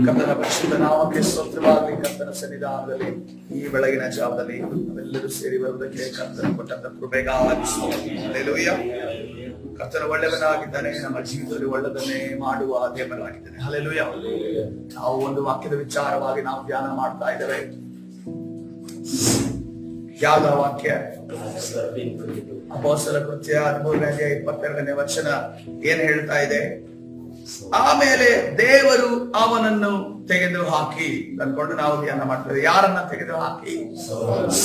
ಕರ್ತನ ಪರಿಶುದ್ಧ ನಾಮಕ್ಕೆ ಸ್ತೋತ್ರವಾಗಲಿ. ಕರ್ತನ ಸನ್ನಿಧಾನದಲ್ಲಿ ಈ ಬೆಳಗಿನ ಜಾವದಲ್ಲಿ ನಾವೆಲ್ಲರೂ ಸೇರಿ ಬರುವುದಕ್ಕೆ ಕರ್ತನ ಕೊಟ್ಟಂತ ಕೃಪೆಗಾಗಿ ಹಲ್ಲೆಲೂಯಾ. ಕರ್ತನ ಒಳ್ಳೆಯವನಾಗಿದ್ದಾನೆ, ನಮ್ಮ ಜೀವಿತದಲ್ಲಿ ಒಳ್ಳೆದನ್ನೇ ಮಾಡುವ ದೇವರಾಗಿದ್ದಾನೆ. ಹಲ್ಲೆಲೂಯಾ. ನಾವು ಒಂದು ವಾಕ್ಯದ ವಿಚಾರವಾಗಿ ನಾವು ಧ್ಯಾನ ಮಾಡ್ತಾ ಇದ್ದೇವೆ. ಯಾವ್ದ ವಾಕ್ಯ? ಅಪೊಸ್ತಲರ ಕೃತ್ಯ 13ನೇ ಅಧ್ಯಾಯ 22ನೇ ವಚನ ಏನ್ ಹೇಳ್ತಾ ಇದೆ? ಆಮೇಲೆ ದೇವರು ಅವನನ್ನು ತೆಗೆದು ಹಾಕಿ ಅಂದ್ಕೊಂಡು ನಾವು ಧ್ಯಾನ ಮಾಡ್ತೇವೆ. ಯಾರನ್ನ ತೆಗೆದು ಹಾಕಿ?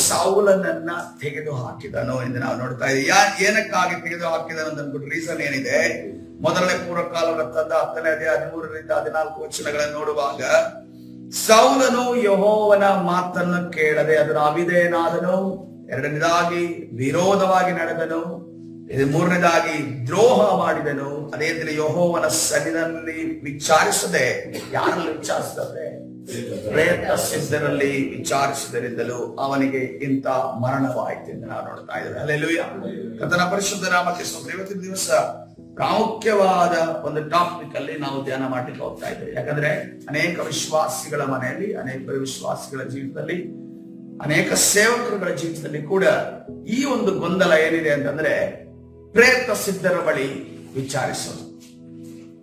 ಸೌಲನನ್ನ ತೆಗೆದು ಹಾಕಿದನು ಎಂದು ನಾವು ನೋಡ್ತಾ ಇದ್ದೀವಿ. ಏನಕ್ಕಾಗಿ ತೆಗೆದು ಹಾಕಿದನು ಅಂತ ಅಂದ್ಬಿಟ್ಟು ರೀಸನ್ ಏನಿದೆ? ಮೊದಲನೇ ಪೂರ್ವಕಾಲ ವೃತ್ತದ 10ನೇ ಅಧ್ಯಾಯ 13ರಿಂದ 14 ವಚನಗಳನ್ನು ನೋಡುವಾಗ, ಸೌಲನು ಯೆಹೋವನ ಮಾತನ್ನು ಕೇಳದೆ ಅದರ ಅವಿಧೇಯನಾದನು. ಎರಡನೇದಾಗಿ ವಿರೋಧವಾಗಿ ನಡೆದನು. ಮೂರನೇದಾಗಿ ದ್ರೋಹ ಮಾಡಿದನು. ಅದೇ ರೀತಿ ಯೆಹೋವನ ಸನ್ನಿಧಿಯಲ್ಲಿ ವಿಚಾರಿಸದೆ, ಯಾರಲ್ಲಿ ವಿಚಾರಿಸದೆ? ಪ್ರೇತ ಸಿದ್ಧರಲ್ಲಿ ವಿಚಾರಿಸಿದರಿಂದಲೂ ಅವನಿಗೆ ಇಂಥ ಮರಣವಾಯಿತು ಎಂದು ನಾವು ನೋಡ್ತಾ ಇದ್ದೇವೆ. ಹಲ್ಲೆಲೂಯಾ. ಕರ್ತನ ಪರಿಶುದ್ಧ ನಾಮಕ್ಕೆ ಸ್ತೋತ್ರ. ಇವತ್ತಿನ ದಿವಸ ಪ್ರಾಮುಖ್ಯವಾದ ಒಂದು ಟಾಪಿಕ್ ಅಲ್ಲಿ ನಾವು ಧ್ಯಾನ ಮಾಡ್ಲಿಕ್ಕೆ ಹೋಗ್ತಾ ಇದ್ದೇವೆ. ಯಾಕಂದ್ರೆ ಅನೇಕ ವಿಶ್ವಾಸಿಗಳ ಮನೆಯಲ್ಲಿ, ಅನೇಕ ವಿಶ್ವಾಸಿಗಳ ಜೀವಿತದಲ್ಲಿ, ಅನೇಕ ಸೇವಕರುಗಳ ಜೀವಿತದಲ್ಲಿ ಕೂಡ ಈ ಒಂದು ಗೊಂದಲ ಏನಿದೆ ಅಂತಂದ್ರೆ, ಪ್ರೇತ ಸಿದ್ಧರ ಬಳಿ ವಿಚಾರಿಸೋದು.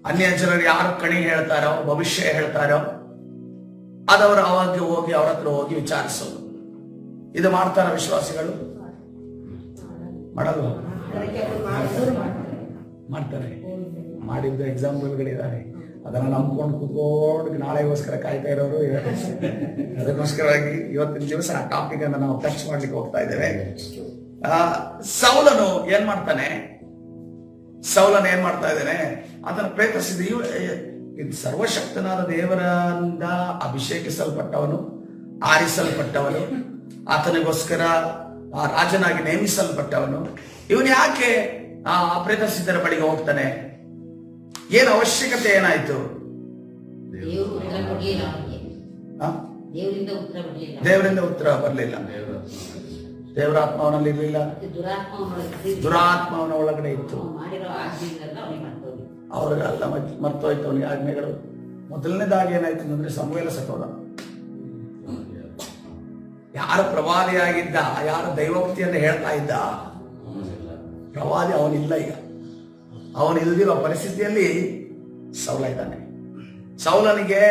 ಅನ್ಯ ಜನರು ಯಾರು ಕಣಿ ಹೇಳ್ತಾರೋ, ಭವಿಷ್ಯ ಹೇಳ್ತಾರೋ, ಅದವರು ಅವಾಗ ಹೋಗಿ ಅವ್ರ ಹತ್ರ ಹೋಗಿ ವಿಚಾರಿಸೋದು. ಇದು ಮಾಡ್ತಾರ ವಿಶ್ವಾಸಿಗಳು? ಮಾಡಲ್ವ? ಮಾಡ್ತಾರೆ. ಮಾಡಿದ್ದ ಎಕ್ಸಾಂಪಲ್ಗಳಿದ್ದಾರೆ. ಅದನ್ನ ನಂಬ್ಕೊಂಡು ಕೂತ್ಕೊಂಡು ನಾಳೆಗೋಸ್ಕರ ಕಾಯ್ತಾ ಇರೋರು ಇದ್ದಾರೆ. ಅದಕ್ಕೋಸ್ಕರವಾಗಿ ಇವತ್ತಿನ ದಿವಸ ಆ ಟಾಪಿಕ್ ಅನ್ನು ನಾವು ಟಚ್ ಮಾಡ್ಲಿಕ್ಕೆ ಹೋಗ್ತಾ ಇದ್ದೇವೆ. ಸೌಲನು ಏನ್ ಮಾಡ್ತಾನೆ? ಏನ್ ಮಾಡ್ತಾ ಇದ್ದಾನೆ? ಅದನ್ನ ಪ್ರೇತಸಿದ್ಧ ಸರ್ವಶಕ್ತನಾದ ದೇವರಿಂದ ಅಭಿಷೇಕಿಸಲ್ಪಟ್ಟವನು, ಆರಿಸಲ್ಪಟ್ಟವನು, ಆತನಿಗೋಸ್ಕರ ರಾಜನಾಗಿ ನೇಮಿಸಲ್ಪಟ್ಟವನು. ಇವನು ಯಾಕೆ ಆ ಪ್ರೇತ ಸಿದ್ಧರ ಬಳಿಗೆ ಹೋಗ್ತಾನೆ? ಏನು ಅವಶ್ಯಕತೆ ಏನಾಯ್ತು? ದೇವರಿಂದ ಉತ್ತರ ಬರಲಿಲ್ಲ. ದೇವರ ಆತ್ಮ ಅವನಲ್ಲಿ ಇರಲಿಲ್ಲ, ದುರಾತ್ಮ ಅವನ ಒಳಗಡೆ ಇತ್ತು. ಅವ್ರಿಗೆಲ್ಲ ಮರ್ತೋಯ್ತು ಅವನಿಗೆ ಆಜ್ಞೆಗಳು. ಮೊದಲನೇದಾಗಿ ಏನಾಯ್ತು ಅಂದ್ರೆ, ಸಮುವೇಲ ಸತ್ತೋದ. ಯಾರು ಪ್ರವಾದಿಯಾಗಿದ್ದ, ಯಾರು ದೈವೋಕ್ತಿಯನ್ನು ಹೇಳ್ತಾ ಇದ್ದ, ಪ್ರವಾದಿ ಅವನಿಲ್ಲ. ಈಗ ಅವನು ಇಲ್ದಿರೋ ಪರಿಸ್ಥಿತಿಯಲ್ಲಿ ಸೌಲ ಇದ್ದಾನೆ. ಸೌಲನಿಗೆ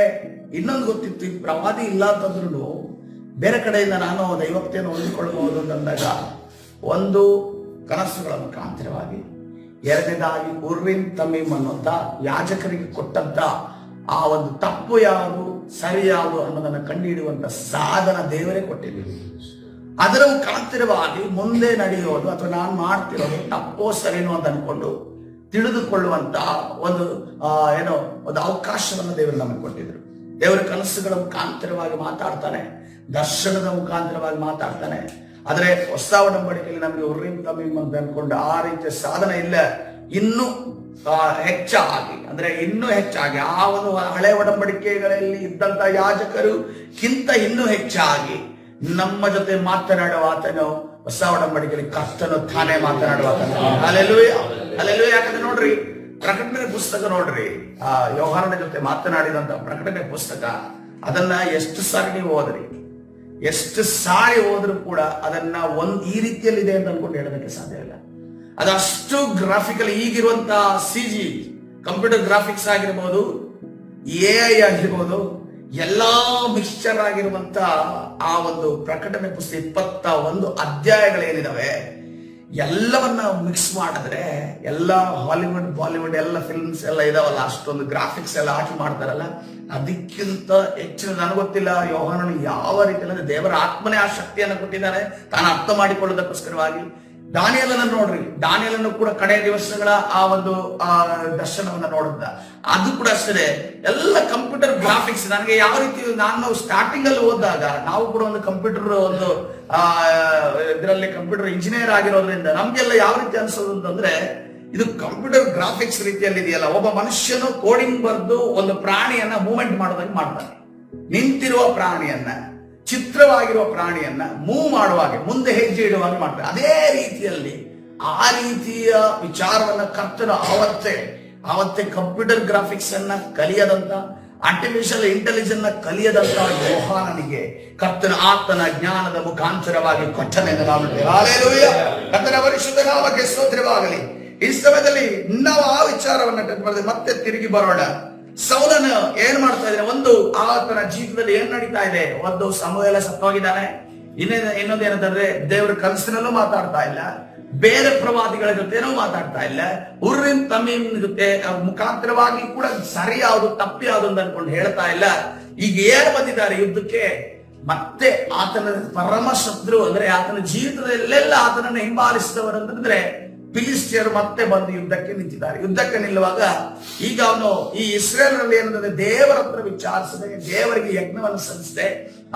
ಇನ್ನೊಂದು ಗೊತ್ತಿತ್ತು, ಈ ಪ್ರವಾದಿ ಇಲ್ಲ ಅಂತಂದ್ರೂ ಬೇರೆ ಕಡೆಯಿಂದ ನಾನು ದೈವೋಕ್ತಿಯನ್ನು ಹೊಂದಿಕೊಳ್ಳಬಹುದು ಅಂತಂದಾಗ, ಒಂದು ಕನಸುಗಳ ಮುಖಾಂತರವಾಗಿ, ಎರಡನೇದಾಗಿ ಉರ್ವಿನ್ ತಮೀಮ್ ಅನ್ನುವಂತ ಯಾಜಕರಿಗೆ ಕೊಟ್ಟಂತ ಆ ಒಂದು ತಪ್ಪು ಯಾವುದು ಸರಿ ಯಾವುದು ಅನ್ನೋದನ್ನ ಕಂಡುಹಿಡಿಯುವಂತ ಸಾಧನ ದೇವರೇ ಕೊಟ್ಟಿದ್ದೀವಿ. ಅದರ ಮುಖಾಂತರವಾಗಿ ಮುಂದೆ ನಡೆಯೋದು ಅಥವಾ ನಾನು ಮಾಡ್ತಿರೋದು ತಪ್ಪೋ ಸರಿನೋ ಅಂತ ಅನ್ಕೊಂಡು ತಿಳಿದುಕೊಳ್ಳುವಂತ ಒಂದು ಒಂದು ಅವಕಾಶವನ್ನು ದೇವರು ನಮಗೆ ಕೊಟ್ಟಿದ್ರು. ದೇವರ ಕನಸುಗಳ ಮುಖಾಂತರವಾಗಿ ಮಾತಾಡ್ತಾನೆ, ದರ್ಶನದ ಮುಖಾಂತರವಾಗಿ ಮಾತಾಡ್ತಾನೆ. ಆದ್ರೆ ಹೊಸ ಒಡಂಬಡಿಕೆಯಲ್ಲಿ ನಮಗೆ ಉರ್ರೀಮ್ ತಮೀಮ್ ಅಂತ ಅನ್ಕೊಂಡು ಆ ರೀತಿಯ ಸಾಧನ ಇಲ್ಲ. ಇನ್ನೂ ಹೆಚ್ಚಾಗಿ ಅಂದ್ರೆ ಇನ್ನೂ ಹೆಚ್ಚಾಗಿ ಆ ಒಂದು ಹಳೆ ಒಡಂಬಡಿಕೆಗಳಲ್ಲಿ ಇದ್ದಂತ ಯಾಜಕರುಕ್ಕಿಂತ ಇನ್ನೂ ಹೆಚ್ಚಾಗಿ ನಮ್ಮ ಜೊತೆ ಮಾತನಾಡುವ ಆತನು ಹೊಸ ಒಡಂಬಡಿಕೆಯಲ್ಲಿ ಕರ್ತನು ತಾನೇ ಮಾತನಾಡುವ ಆತನು. Hallelujah, hallelujah. ಯಾಕಂದ್ರೆ ನೋಡ್ರಿ, ಪ್ರಕಟಣೆ ಪುಸ್ತಕ ನೋಡ್ರಿ, ಯೋಹಾನನ ಜೊತೆ ಮಾತನಾಡಿದಂತ ಪ್ರಕಟಣೆ ಪುಸ್ತಕ, ಅದನ್ನ ಎಷ್ಟು ಸಾರಿ ನೀವು ಓದ್ರಿ, ಎಷ್ಟು ಸಾರಿ ಹೋದ್ರು ಕೂಡ ಅದನ್ನ ಈ ರೀತಿಯಲ್ಲಿ ಇದೆ ಅಂತ ಅನ್ಕೊಂಡು ಹೇಳೋದಕ್ಕೆ ಸಾಧ್ಯ ಇಲ್ಲ. ಅದಷ್ಟು ಗ್ರಾಫಿಕಲ್, ಈಗಿರುವಂತಹ CG ಕಂಪ್ಯೂಟರ್ ಗ್ರಾಫಿಕ್ಸ್ ಆಗಿರ್ಬೋದು, AI ಆಗಿರ್ಬೋದು, ಎಲ್ಲಾ ಮಿಕ್ಸ್ಚರ್ ಆಗಿರುವಂತ ಆ ಒಂದು ಪ್ರಕಟಣೆ ಪುಸ್ತಕ 21 ಅಧ್ಯಾಯಗಳೇನಿದಾವೆ, ಎಲ್ಲವನ್ನ ಮಿಕ್ಸ್ ಮಾಡಿದ್ರೆ ಎಲ್ಲ ಹಾಲಿವುಡ್ ಬಾಲಿವುಡ್ ಎಲ್ಲ ಫಿಲ್ಮ್ಸ್ ಎಲ್ಲ ಇದಾವಲ್ಲ, ಅಷ್ಟೊಂದು ಗ್ರಾಫಿಕ್ಸ್ ಎಲ್ಲ ಹಾಕಿ ಮಾಡ್ತಾರಲ್ಲ, ಅದಕ್ಕಿಂತ ಹೆಚ್ಚಿನ ನನಗೊತ್ತಿಲ್ಲ ಯೋಹಾನನು ಯಾವ ರೀತಿ ಅಂದ್ರೆ ದೇವರ ಆತ್ಮನೇ ಆ ಶಕ್ತಿಯನ್ನು ಕೊಟ್ಟಿದ್ದಾರೆ ತಾನು ಅರ್ಥ ಮಾಡಿಕೊಳ್ಳೋದಕ್ಕೋಸ್ಕರವಾಗಿ. ದಾನಿಯೇಲನ ನೋಡ್ರಿ, ದಾನಿಯೇಲನು ಕೂಡ ಕಡೆ ದಿವಸಗಳ ಆ ಒಂದು ದರ್ಶನವನ್ನ ನೋಡಿದ, ಅದು ಕೂಡ ಅಷ್ಟೇ ಎಲ್ಲ ಕಂಪ್ಯೂಟರ್ ಗ್ರಾಫಿಕ್ಸ್. ನನಗೆ ಯಾವ ರೀತಿ, ನಾನು ಸ್ಟಾರ್ಟಿಂಗ್ ಅಲ್ಲಿ ಓದಿದಾಗ ನಾವು ಕೂಡ ಒಂದು ಕಂಪ್ಯೂಟರ್ ಒಂದು ಇದರಲ್ಲಿ ಕಂಪ್ಯೂಟರ್ ಇಂಜಿನಿಯರ್ ಆಗಿರೋದ್ರಿಂದ ನಮ್ಗೆಲ್ಲ ಯಾವ ರೀತಿ ಅನ್ಸೋದು ಅಂತಂದ್ರೆ, ಇದು ಕಂಪ್ಯೂಟರ್ ಗ್ರಾಫಿಕ್ಸ್ ರೀತಿಯಲ್ಲಿ ಇದೆಯಲ್ಲ. ಒಬ್ಬ ಮನುಷ್ಯನು ಕೋಡಿಂಗ್ ಬರೆದು ಒಂದು ಪ್ರಾಣಿಯನ್ನ ಮೂವ್ಮೆಂಟ್ ಮಾಡೋದಾಗಿ ಮಾಡ್ತಾನೆ, ನಿಂತಿರುವ ಪ್ರಾಣಿಯನ್ನ, ಚಿತ್ರವಾಗಿರುವ ಪ್ರಾಣಿಯನ್ನ ಮೂವ್ ಮಾಡುವಾಗ, ಮುಂದೆ ಹೆಜ್ಜೆ ಇಡುವಾಗ ಮಾಡ್ತಾರೆ. ಅದೇ ರೀತಿಯಲ್ಲಿ ಆ ರೀತಿಯ ವಿಚಾರವನ್ನ ಕರ್ತನು ಆವತ್ತೇ ಕಂಪ್ಯೂಟರ್ ಗ್ರಾಫಿಕ್ಸ್ ಅನ್ನ ಕಲಿಯದಂತ, ಆರ್ಟಿಫಿಷಿಯಲ್ ಇಂಟೆಲಿಜೆನ್ಸ್ ಕಲಿಯದಂತಹ ಯೋಹಾನನಿಗೆ ಕರ್ತನ ಆತನ ಜ್ಞಾನದ ಮುಖಾಂತರವಾಗಿ ಕೊಟ್ಟನೆಂದು ನಾವು ನೋಡ್ತೇವೆ. ಹಲ್ಲೆಲೂಯಾ. ಕರ್ತನ ಪರಿಶುದ್ಧ ನಾಮಕ್ಕೆ ಸ್ತೋತ್ರವಾಗಲಿ. ಈ ಸಮಯದಲ್ಲಿ ನಾವು ಆ ವಿಚಾರವನ್ನ ಮತ್ತೆ ತಿರುಗಿ ಬರೋಣ. ಸೌಲನ ಏನ್ ಮಾಡ್ತಾ ಇದ್ದಾನೆ, ಒಂದು ಆತನ ಜೀವಿತದಲ್ಲಿ ಏನ್ ನಡೀತಾ ಇದೆ. ಒಂದು ಸಮುವೇಲ ಸತ್ತೋಗಿದ್ದಾನೆ. ಇನ್ನೊಂದೇನಂತಂದ್ರೆ ದೇವರ ಕನಸಿನಲ್ಲೂ ಮಾತಾಡ್ತಾ ಇಲ್ಲ, ಬೇರೆ ಪ್ರವಾದಿಗಳ ಜೊತೆನೂ ಮಾತಾಡ್ತಾ ಇಲ್ಲ, ಉರ್ರಿನ್ ತಮೀಮ್ ಜೊತೆ ಮುಖಾಂತರವಾಗಿ ಕೂಡ ಸರಿ ಯಾವುದು ತಪ್ಪು ಯಾವುದು ಅಂತ ಅನ್ಕೊಂಡು ಹೇಳ್ತಾ ಇಲ್ಲ. ಈಗ ಏನ್ ಬಂದಿದ್ದಾರೆ ಯುದ್ಧಕ್ಕೆ, ಮತ್ತೆ ಆತನ ಪರಮ ಶತ್ರು ಅಂದ್ರೆ ಆತನ ಜೀವಿತದಲ್ಲೆಲ್ಲ ಆತನನ್ನು ಹಿಂಬಾಲಿಸಿದವರು ಅಂತಂದ್ರೆ ಫಿಲಿಸ್ಟಿಯರು ಮತ್ತೆ ಬಂದು ಯುದ್ಧಕ್ಕೆ ನಿಂತಿದ್ದಾರೆ. ಯುದ್ಧಕ್ಕೆ ನಿಲ್ಲುವಾಗ ಈಗ ಅವನು ಈ ಇಸ್ರೇಲ್ನಲ್ಲಿ ಏನಂದ್ರೆ ದೇವರ ಹತ್ರ ವಿಚಾರಿಸದೆ, ದೇವರಿಗೆ ಯಜ್ಞವನ್ನು ಸಲ್ಲಿಸದೆ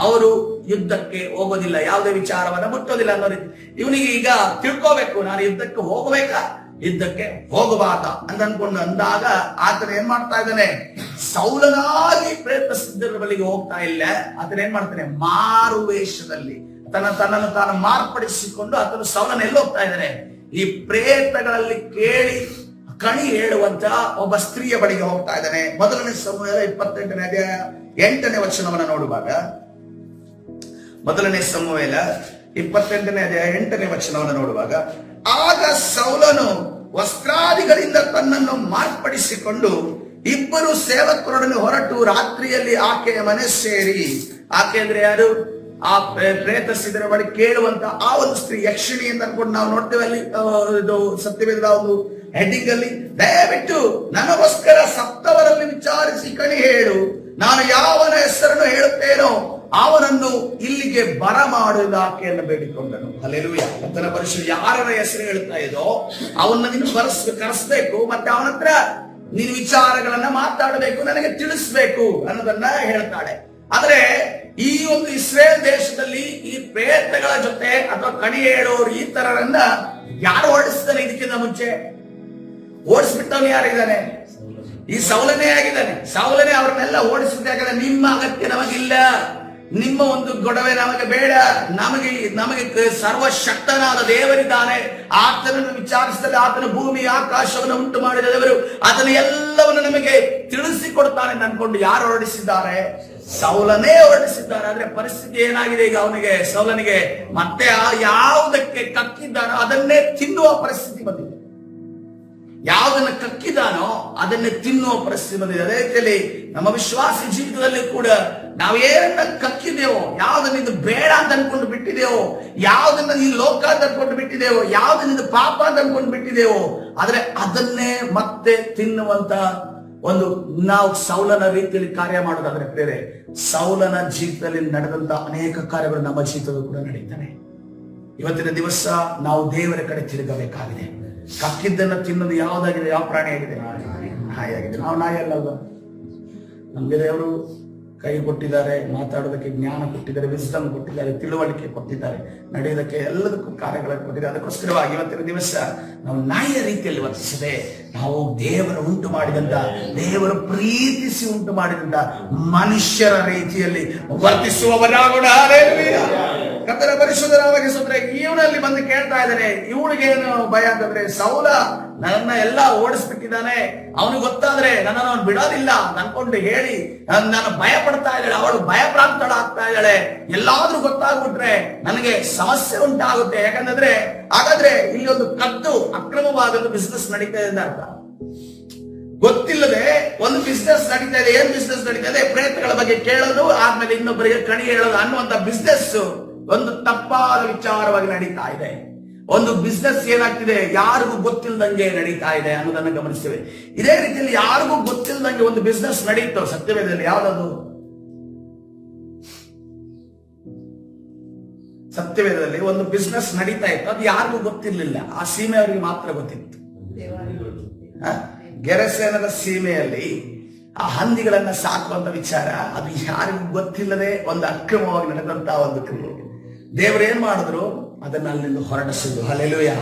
ಅವರು ಯುದ್ಧಕ್ಕೆ ಹೋಗೋದಿಲ್ಲ, ಯಾವುದೇ ವಿಚಾರವನ್ನ ಮುಟ್ಟೋದಿಲ್ಲ ಅನ್ನೋ ರೀತಿ. ಇವನಿಗೆ ಈಗ ತಿಳ್ಕೋಬೇಕು, ನಾನು ಯುದ್ಧಕ್ಕೆ ಹೋಗಬೇಕಾ ಯುದ್ಧಕ್ಕೆ ಹೋಗಬಾರ್ದ ಅಂತ ಅನ್ಕೊಂಡು ಅಂದಾಗ ಆತನ ಏನ್ ಮಾಡ್ತಾ ಇದ್ದಾನೆ, ಸೌಲನಾಗಿ ಪ್ರಯತ್ನಿಸಿದ್ದರ ಬಳಿಗೆ ಹೋಗ್ತಾ ಇಲ್ಲ. ಆತನ ಏನ್ ಮಾಡ್ತಾನೆ, ಮಾರು ವೇಷದಲ್ಲಿ ತನ್ನನ್ನು ತಾನು ಮಾರ್ಪಡಿಸಿಕೊಂಡು ಆತನು ಸೌಲನ ಎಲ್ಲಿ ಹೋಗ್ತಾ ಇದ್ದಾನೆ, ಈ ಪ್ರೇತಗಳಲ್ಲಿ ಕೇಳಿ ಕಣಿ ಹೇಳುವಂತ ಒಬ್ಬ ಸ್ತ್ರೀಯ ಬಳಿಗೆ ಹೋಗ್ತಾ ಇದ್ದಾನೆ. ಮೊದಲನೇ ಸಮುವೇಲ 28ನೇ ಅಧ್ಯಾಯ 8ನೇ ವಚನವನ್ನ ನೋಡುವಾಗ, ಮೊದಲನೇ ಸಮುವೇಲ 28ನೇ ಅಧ್ಯಾಯ 8ನೇ ವಚನವನ್ನು ನೋಡುವಾಗ, ಆಗ ಸೌಲನು ವಸ್ತ್ರಾದಿಗಳಿಂದ ತನ್ನನ್ನು ಮಾರ್ಪಡಿಸಿಕೊಂಡು ಇಬ್ಬರು ಸೇವಕರೊಡನೆ ಹೊರಟು ರಾತ್ರಿಯಲ್ಲಿ ಆಕೆಯ ಮನೆ ಸೇರಿ, ಆಕೆ ಅಂದ್ರೆ ಯಾರು, ಆ ಪ್ರೇತಸಿದರ ಬಳಿ ಕೇಳುವಂತ ಆ ಒಂದು ಸ್ತ್ರೀ, ಯಕ್ಷಿಣಿ ಅಂತ ಅನ್ಕೊಂಡು ನಾವು ನೋಡ್ತೇವೆ ಅಲ್ಲಿ ಇದು ಸತ್ಯವೇದ ಒಂದು ಹೆಡ್ಡಿಂಗ್ ಅಲ್ಲಿ, ದಯವಿಟ್ಟು ನನಗೋಸ್ಕರ ಸತ್ತವರಲ್ಲಿ ವಿಚಾರಿಸಿ ಕಣಿ ಹೇಳು, ನಾನು ಯಾವನ ಹೆಸರನ್ನು ಹೇಳುತ್ತೇನೋ ಅವನನ್ನು ಇಲ್ಲಿಗೆ ಬರಮಾಡುವುದು ಆಕೆಯನ್ನು ಬೇಡಿಕೊಂಡನು. ಹಲ್ಲೆಲೂಯಾ. ಕರ್ತನ ಪರಿಶುದ್ಧ ಯಾರ ಹೆಸರು ಹೇಳ್ತಾ ಇದೋ ಅವನ್ನ ನೀನು ಕರೆಸ್ಬೇಕು, ಮತ್ತೆ ಅವನ ಹತ್ರ ನೀನು ವಿಚಾರಗಳನ್ನ ಮಾತಾಡಬೇಕು, ನನಗೆ ತಿಳಿಸ್ಬೇಕು ಅನ್ನೋದನ್ನ ಹೇಳ್ತಾಳೆ. ಆದ್ರೆ ಈ ಒಂದು ಇಸ್ರೇಲ್ ದೇಶದಲ್ಲಿ ಈ ಪ್ರೇತಗಳ ಜೊತೆ ಅಥವಾ ಕಣಿ ಹೇಳೋರು ಈ ತರರನ್ನ ಯಾರು ಓಡಿಸ್ತಾನೆ? ಇದಕ್ಕಿಂತ ಮುಂಚೆ ಓಡಿಸ್ಬಿಟ್ಟವನು ಯಾರಿದ್ದಾನೆ? ಈ ಸೌಲನೇ ಆಗಿದ್ದಾನೆ. ಸೌಲನೇ ಅವ್ರನ್ನೆಲ್ಲ ಓಡಿಸಿದಾಗ ನಿಮ್ಮ ಅಗತ್ಯ ನಮಗಿಲ್ಲ, ನಿಮ್ಮ ಒಂದು ಗೊಡವೆ ನಮಗೆ ಬೇಡ, ನಮಗೆ ಸರ್ವಶಕ್ತನಾದ ದೇವರಿದ್ದಾನೆ, ಆತನನ್ನು ವಿಚಾರಿಸಿದಲ್ಲಿ ಆತನ ಭೂಮಿ ಆಕಾಶವನ್ನು ಉಂಟು ಮಾಡಿದ ದೇವರು ಆತನ ಎಲ್ಲವನ್ನು ನಮಗೆ ತಿಳಿಸಿಕೊಡ್ತಾನೆ ಅನ್ಕೊಂಡು ಯಾರು ಹೊರಡಿಸಿದ್ದಾರೆ? ಸೌಲನೇ ಹೊರಡಿಸಿದ್ದಾರೆ. ಆದ್ರೆ ಪರಿಸ್ಥಿತಿ ಏನಾಗಿದೆ ಈಗ ಅವನಿಗೆ, ಸೌಲನಿಗೆ ಮತ್ತೆ ಯಾವುದಕ್ಕೆ ಕಕ್ಕಿದ್ದಾನೋ ಅದನ್ನೇ ತಿನ್ನುವ ಪರಿಸ್ಥಿತಿ ಬಂದಿದೆ. ಯಾವುದನ್ನ ಕಕ್ಕಿದಾನೋ ಅದನ್ನೇ ತಿನ್ನುವ ಪರಿಸ್ಥಿತಿ ಬಂದಿದೆ. ಅದೇ ರೀತಿಯಲ್ಲಿ ನಮ್ಮ ವಿಶ್ವಾಸಿ ಜೀವಿತದಲ್ಲಿ ಕೂಡ ನಾವು ಏನನ್ನ ಕಕ್ಕಿದೆವೋ, ಯಾವುದನ್ನ ಇದು ಬೇಡ ಅಂತ ಅನ್ಕೊಂಡು ಬಿಟ್ಟಿದೆವೋ, ಯಾವುದನ್ನ ಈ ಲೋಕ ಅಂತ ಅನ್ಕೊಂಡು ಬಿಟ್ಟಿದೆವೋ, ಯಾವುದನ್ನ ಇದು ಪಾಪ ಅಂತ ಅನ್ಕೊಂಡು ಬಿಟ್ಟಿದೆವೋ, ಆದ್ರೆ ಅದನ್ನೇ ಮತ್ತೆ ತಿನ್ನುವಂತ ಒಂದು ನಾವು ಸೌಲನ ರೀತಿಯಲ್ಲಿ ಕಾರ್ಯ ಮಾಡೋದಾದ್ರೆ ಬೇರೆ, ಸೌಲನ ಜೀವಿತದಲ್ಲಿ ನಡೆದಂತ ಅನೇಕ ಕಾರ್ಯಗಳು ನಮ್ಮ ಜೀವಿತದಲ್ಲೂ ಕೂಡ ನಡೀತಾನೆ. ಇವತ್ತಿನ ದಿವಸ ನಾವು ದೇವರ ಕಡೆ ತಿರುಗಬೇಕಾಗಿದೆ. ಕಕ್ಕಿದ್ದನ್ನ ತಿನ್ನೋದು ಯಾವ್ದಾಗಿದೆ? ಯಾವ ಪ್ರಾಣಿ ಆಗಿದೆ? ನಾಯಿಯಾಗಿದೆ. ನಾವು ನಾಯಿ ಅಲ್ಲಲ್ವಾ? ನಮ್ಗೆ ದೇವರು ಕೈ ಕೊಟ್ಟಿದ್ದಾರೆ, ಮಾತಾಡೋದಕ್ಕೆ ಜ್ಞಾನ ಕೊಟ್ಟಿದ್ದಾರೆ, ವಿಸ್ಡಮ್ ಕೊಟ್ಟಿದ್ದಾರೆ, ತಿಳುವಳಿಕೆ ಕೊಟ್ಟಿದ್ದಾರೆ, ನಡೆಯೋದಕ್ಕೆ ಎಲ್ಲದಕ್ಕೂ ಕಾರ್ಯಗಳನ್ನು ಕೊಟ್ಟಿದ್ದಾರೆ. ಅದಕ್ಕೋಸ್ಕರವಾಗಿ ಇವತ್ತಿನ ದಿವಸ ನಾವು ನಾಯಿಯ ರೀತಿಯಲ್ಲಿ ವರ್ತಿಸದೆ ನಾವು ದೇವರು ಉಂಟು ಮಾಡಿದಂತ, ದೇವರು ಪ್ರೀತಿಸಿ ಉಂಟು ಮಾಡಿದಂತ ಮನುಷ್ಯರ ರೀತಿಯಲ್ಲಿ ವರ್ತಿಸುವವರಾಗೋಣ. ಕರ್ತನ ಪರಿಶುದ್ಧ ನಾಮಕ್ಕೆ ಸ್ತೋತ್ರ. ಇವನಲ್ಲಿ ಬಂದು ಕೇಳ್ತಾ ಇದ್ದಾನೆ, ಇವಳಿಗೇನು ಭಯ ಅಂತಂದ್ರೆ, ಸೌಲ ನನ್ನ ಎಲ್ಲ ಓಡಿಸ್ಬಿಟ್ಟಿದ್ದಾನೆ, ಅವನಿಗೆ ಗೊತ್ತಾದ್ರೆ ನನ್ನನ್ನು ಅವನು ಬಿಡೋದಿಲ್ಲ ಅನ್ಕೊಂಡು ಹೇಳಿ ನಾನು ಭಯ ಪಡ್ತಾ ಇದ್ದಾಳೆ, ಅವಳು ಭಯಪ್ರಾಂತಳಾಗ್ತಾ ಇದ್ದಾಳೆ. ಎಲ್ಲಾದ್ರೂ ಗೊತ್ತಾಗ್ಬಿಟ್ರೆ ನನಗೆ ಸಮಸ್ಯೆ ಉಂಟಾಗುತ್ತೆ. ಯಾಕಂದ್ರೆ ಹಾಗಾದ್ರೆ ಇಲ್ಲಿ ಒಂದು ಕದ್ದು ಅಕ್ರಮವಾದ ಒಂದು ಬಿಸ್ನೆಸ್ ನಡೀತಾ ಇದೆ ಅಂತ ಅರ್ಥ. ಗೊತ್ತಿಲ್ಲದೆ ಒಂದು ಬಿಸ್ನೆಸ್ ನಡೀತಾ ಇದೆ. ಏನ್ ಬಿಸ್ನೆಸ್ ನಡೀತಾ ಇದೆ? ಪ್ರೇತಗಳ ಬಗ್ಗೆ ಕೇಳೋದು, ಆದ್ಮೇಲೆ ಇನ್ನೊಬ್ಬರಿಗೆ ಕಣಿ ಹೇಳೋದು ಅನ್ನುವಂತ ಬಿಸ್ನೆಸ್ ಒಂದು ತಪ್ಪಾದ ವಿಚಾರವಾಗಿ ನಡೀತಾ ಇದೆ. ಒಂದು ಬಿಸ್ನೆಸ್ ಏನಾಗ್ತಿದೆ, ಯಾರಿಗೂ ಗೊತ್ತಿಲ್ಲದಂಗೆ ನಡೀತಾ ಇದೆ ಅನ್ನೋದನ್ನ ಗಮನಿಸ್ತೇವೆ. ಇದೇ ರೀತಿಯಲ್ಲಿ ಯಾರಿಗೂ ಗೊತ್ತಿಲ್ಲದಂಗೆ ಒಂದು ಬಿಸ್ನೆಸ್ ನಡೀತು ಸತ್ಯವೇದದಲ್ಲಿ. ಯಾವ್ದದು? ಸತ್ಯವೇದದಲ್ಲಿ ಒಂದು ಬಿಸ್ನೆಸ್ ನಡೀತಾ ಇತ್ತು, ಅದು ಯಾರಿಗೂ ಗೊತ್ತಿರ್ಲಿಲ್ಲ, ಆ ಸೀಮೆಯವರಿಗೆ ಮಾತ್ರ ಗೊತ್ತಿತ್ತು. ಗೆರಸೇನದ ಸೀಮೆಯಲ್ಲಿ ಆ ಹಂದಿಗಳನ್ನ ಸಾಕುವಂತ ವಿಚಾರ ಅದು ಯಾರಿಗೂ ಗೊತ್ತಿಲ್ಲದೆ ಒಂದು ಅಕ್ರಮವಾಗಿ ನಡೆದಂತ ಒಂದು ಕ್ರಿಯೆ. ದೇವರು ಏನ್ ಮಾಡಿದ್ರು? ಅದನ್ನ ಅಲ್ಲಿಂದ ಹೊರಡಿಸಿದ್ರು. ಹಲ್ಲೆಲೂಯಾ.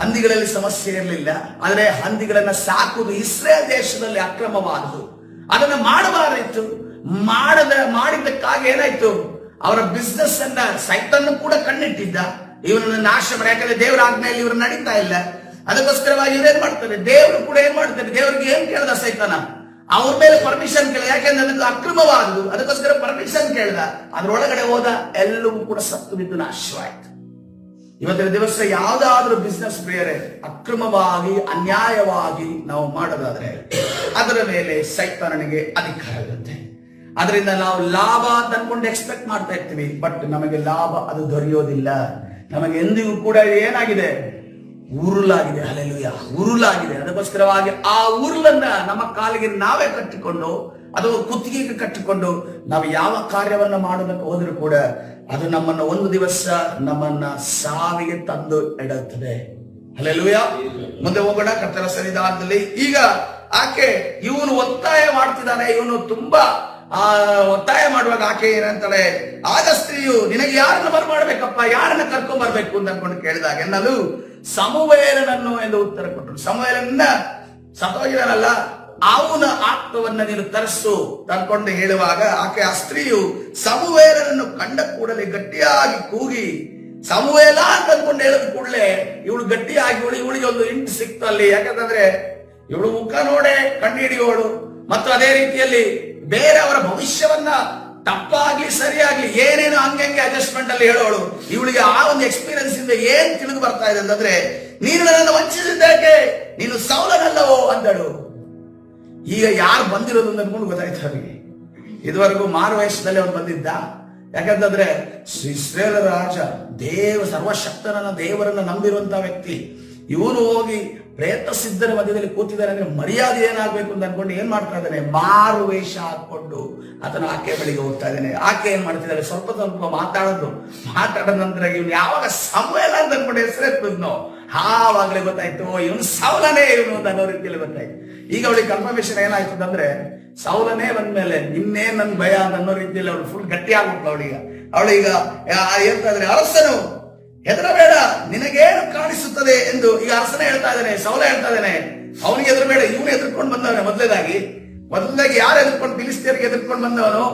ಹಂದಿಗಳಲ್ಲಿ ಸಮಸ್ಯೆ ಇರಲಿಲ್ಲ, ಆದ್ರೆ ಹಂದಿಗಳನ್ನ ಸಾಕುವುದು ಇಸ್ರೇಲ್ ದೇಶದಲ್ಲಿ ಅಕ್ರಮವಾದದ್ದು. ಅದನ್ನ ಮಾಡಬಾರದಿತ್ತು. ಮಾಡಿದ್ದಕ್ಕಾಗಿ ಏನಾಯ್ತು? ಅವರ ಬಿಸ್ನೆಸ್ ಅನ್ನ ಸೈತನ್ನು ಕೂಡ ಕಣ್ಣಿಟ್ಟಿದ್ದ, ಇವನನ್ನ ನಾಶ ಮಾಡಿ. ಯಾಕಂದ್ರೆ ದೇವರ ಆಜ್ಞೆಯಲ್ಲಿ ಇವರು ನಡೀತಾ ಇಲ್ಲ. ಅದಕ್ಕೋಸ್ಕರವಾಗಿ ಇವ್ರೇನ್ ಮಾಡ್ತಾರೆ? ದೇವರು ಕೂಡ ಏನ್ ಮಾಡ್ತಾರೆ? ದೇವರಿಗೆ ಏನ್ ಕೇಳ್ದ ಸೈತಾನ? ಅವ್ರ ಮೇಲೆ ಪರ್ಮಿಷನ್ ಕೇಳಿದ, ಯಾಕೆಂದ್ರೆ ಅದಕ್ಕೆ ಅಕ್ರಮವಾದುದು, ಅದಕ್ಕೋಸ್ಕರ ಪರ್ಮಿಷನ್ ಕೇಳಿದ. ಅದ್ರೊಳಗಡೆ ಹೋದ, ಎಲ್ಲವೂ ಕೂಡ ಸತ್ತು ಬಿದ್ದು ನಾಶವಾಯಿತು. ಇವತ್ತಿನ ದಿವಸ ಯಾವುದಾದ್ರೂ ಬಿಸ್ನೆಸ್ ಬೇರೆ ಅಕ್ರಮವಾಗಿ ಅನ್ಯಾಯವಾಗಿ ನಾವು ಮಾಡೋದಾದ್ರೆ ಅದರ ಮೇಲೆ ಸೈತಾನನಿಗೆ ಅಧಿಕಾರ ಇರುತ್ತೆ. ಅದರಿಂದ ನಾವು ಲಾಭ ಅಂತ ಅನ್ಕೊಂಡು ಎಕ್ಸ್ಪೆಕ್ಟ್ ಮಾಡ್ತಾ ಇರ್ತೀವಿ, ಬಟ್ ನಮಗೆ ಲಾಭ ಅದು ದೊರೆಯೋದಿಲ್ಲ. ನಮಗೆ ಎಂದಿಗೂ ಕೂಡ ಏನಾಗಿದೆ? ಉರುಲಾಗಿದೆ. ಹಲ್ಲೆಲೂಯಾ, ಉರುಲಾಗಿದೆ. ಅದಕ್ಕೋಸ್ಕರವಾಗಿ ಆ ಉರುಳನ್ನ ನಮ್ಮ ಕಾಲಿಗೆ ನಾವೇ ಕಟ್ಟಿಕೊಂಡು, ಅದು ಕುತ್ತಿಗೆಗೆ ಕಟ್ಟಿಕೊಂಡು ನಾವು ಯಾವ ಕಾರ್ಯವನ್ನ ಮಾಡೋದಕ್ಕೆ ಹೋದ್ರೂ ಕೂಡ ಅದು ನಮ್ಮನ್ನ ಒಂದು ದಿವಸ ನಮ್ಮನ್ನ ಸಾವಿಗೆ ತಂದು ಇಡುತ್ತದೆ. ಹಲ್ಲೆಲೂಯಾ. ಮುಂದೆ ಹೋಗೋಣ ಕರ್ತನ ಸನ್ನಿಧಾನದಲ್ಲಿ. ಈಗ ಆಕೆ ಇವನು ಒತ್ತಾಯ ಮಾಡ್ತಿದ್ದಾನೆ, ಇವನು ತುಂಬಾ ಒತ್ತಾಯ ಮಾಡುವಾಗ ಆಕೆ ಏನಂತಾಳೆ, ಆಗ ಸ್ತ್ರೀಯು ನಿನಗೆ ಯಾರನ್ನ ಬರ್ಮಾಡ್ಬೇಕಪ್ಪ, ಯಾರನ್ನ ಕರ್ಕೊಂಡ್ ಬರ್ಬೇಕು ಅಂತ ಅನ್ಕೊಂಡು ಕೇಳಿದಾಗ ಎನ್ನಲು ಸಮುವೇಲನನ್ನು ಎಂದು ಉತ್ತರ ಕೊಟ್ಟರು. ಸಮುವೇಲನ್ನ ಸತ್ತೋಗಿದಾನಲ್ಲ, ಅವನ ಆತ್ಮವನ್ನ ನೀನು ತರಿಸು ತಂದ್ಕೊಂಡು ಹೇಳುವಾಗ ಆಕೆ ಆ ಸ್ತ್ರೀಯು ಸಮುವೇಲನನ್ನು ಕಂಡ ಕೂಡಲೇ ಗಟ್ಟಿಯಾಗಿ ಕೂಗಿ, ಸಮುವೇಲ ಅಂತ ಅಂದ್ಕೊಂಡು ಹೇಳಿದ ಕೂಡಲೇ ಇವಳು ಗಟ್ಟಿಯಾಗಿ ಇವಳಿಗೆ ಒಂದು ಇಂಟು ಸಿಕ್ತು ಅಲ್ಲಿ. ಯಾಕಂತಂದ್ರೆ ಇವಳು ಮುಖ ನೋಡೆ ಕಂಡು ಹಿಡಿಯೋಳು, ಮತ್ತು ಅದೇ ರೀತಿಯಲ್ಲಿ ಬೇರೆಯವರ ಭವಿಷ್ಯವನ್ನ ತಪ್ಪಾಗ್ಲಿ ಸರಿಯಾಗ್ಲಿ ಏನೇನು ಹಂಗೆ ಅಡ್ಜಸ್ಟ್ಮೆಂಟ್ ಅಲ್ಲಿ ಹೇಳೋಳು. ಇವಳಿಗೆ ಆ ಒಂದು ಎಕ್ಸ್ಪೀರಿಯನ್ಸ್ ಇಂದ ಏನ್ ತಿಳಿದು ಬರ್ತಾ ಇದೆ ಅಂತಂದ್ರೆ, ನೀನು ನನ್ನನ್ನು ವಂಚಿಸಿದ್ದೇಕೆ, ನೀನು ಸೌಲನಲ್ಲವೋ ಅಂದಳು. ಈಗ ಯಾರು ಬಂದಿರೋದು ಅಂತ ಅನ್ಕೊಂಡು ಗೊತ್ತಾಯ್ತು ಅವರಿಗೆ. ಇದುವರೆಗೂ ಮಾರು ವಯಸ್ಸದಲ್ಲಿ ಅವನು ಬಂದಿದ್ದ. ಯಾಕಂತಂದ್ರೆ ಇಸ್ರೇಲರ ರಾಜ, ಸರ್ವಶಕ್ತನನ್ನ ದೇವರನ್ನ ನಂಬಿರುವಂತಹ ವ್ಯಕ್ತಿ. ಇವನು ಹೋಗಿ ಪ್ರೇತ ಸಿದ್ಧರ ಮಧ್ಯದಲ್ಲಿ ಕೂತಿದ್ದಾನೆ ಅಂದ್ರೆ ಮರ್ಯಾದೆ ಏನಾಗ್ಬೇಕು ಅಂತ ಅನ್ಕೊಂಡು ಏನ್ ಮಾಡ್ತಾ ಇದ್ದಾನೆ, ಮಾರು ವೇಷ ಹಾಕೊಂಡು ಆತನ ಆಕೆ ಬಳಿಗೆ ಹೋಗ್ತಾ ಇದ್ದಾನೆ. ಆಕೆ ಏನ್ ಮಾಡ್ತಿದ್ದಾಳೆ, ಸ್ವಲ್ಪ ಮಾತಾಡೋ ನಂತರ ಇವನು ಯಾವಾಗ ಸಮುವೇಲ ಅಂತ ಅನ್ಕೊಂಡು ಹೆಸರೆತ್ತಿದ್ನೋ ಆವಾಗಲೇ ಗೊತ್ತಾಯ್ತು ಇವನು ಸೌಲನೇ ಇವನು ಅಂತ ಅನ್ನೋ ರೀತಿಯಲ್ಲಿ ಗೊತ್ತಾಯ್ತು. ಈಗ ಅವಳಿಗೆ ಕನ್ಫರ್ಮೇಶನ್ ಏನಾಯ್ತು ಅಂತಂದ್ರೆ, ಸೌಲನೇ ಬಂದ್ಮೇಲೆ ಇನ್ನೇನ್ ನನ್ ಭಯ ಅಂತ ಅನ್ನೋ ರೀತಿಯಲ್ಲಿ ಅವಳು ಫುಲ್ ಗಟ್ಟಿ ಆಗ್ಬಿಟ್ಲು. ಅವಳೀಗ ಹೇಳ್ತಾ ಇದ್ರೆ, ಅರಸನು ಹೆದರಬೇಡ, ನಿನಗೇನು ಕಾಣಿಸುತ್ತದೆ ಎಂದು ಈಗ ಅರಸನೇ ಹೇಳ್ತಾ ಇದ್ದಾನೆ. ಸೌಲ ಹೇಳ್ತಾ ಇದ್ದಾನೆ, ಅವನಿಗೆ ಹೆದರಬೇಡ, ಇವನು ಎದುರ್ಕೊಂಡು ಬಂದವನೇ. ಮೊದಲದಾಗಿ ಯಾರು ಎದುರ್ಕೊಂಡು, ಫಿಲಿಸ್ತೀಯರಿಗೆ ಎದುರ್ಕೊಂಡು ಬಂದವನು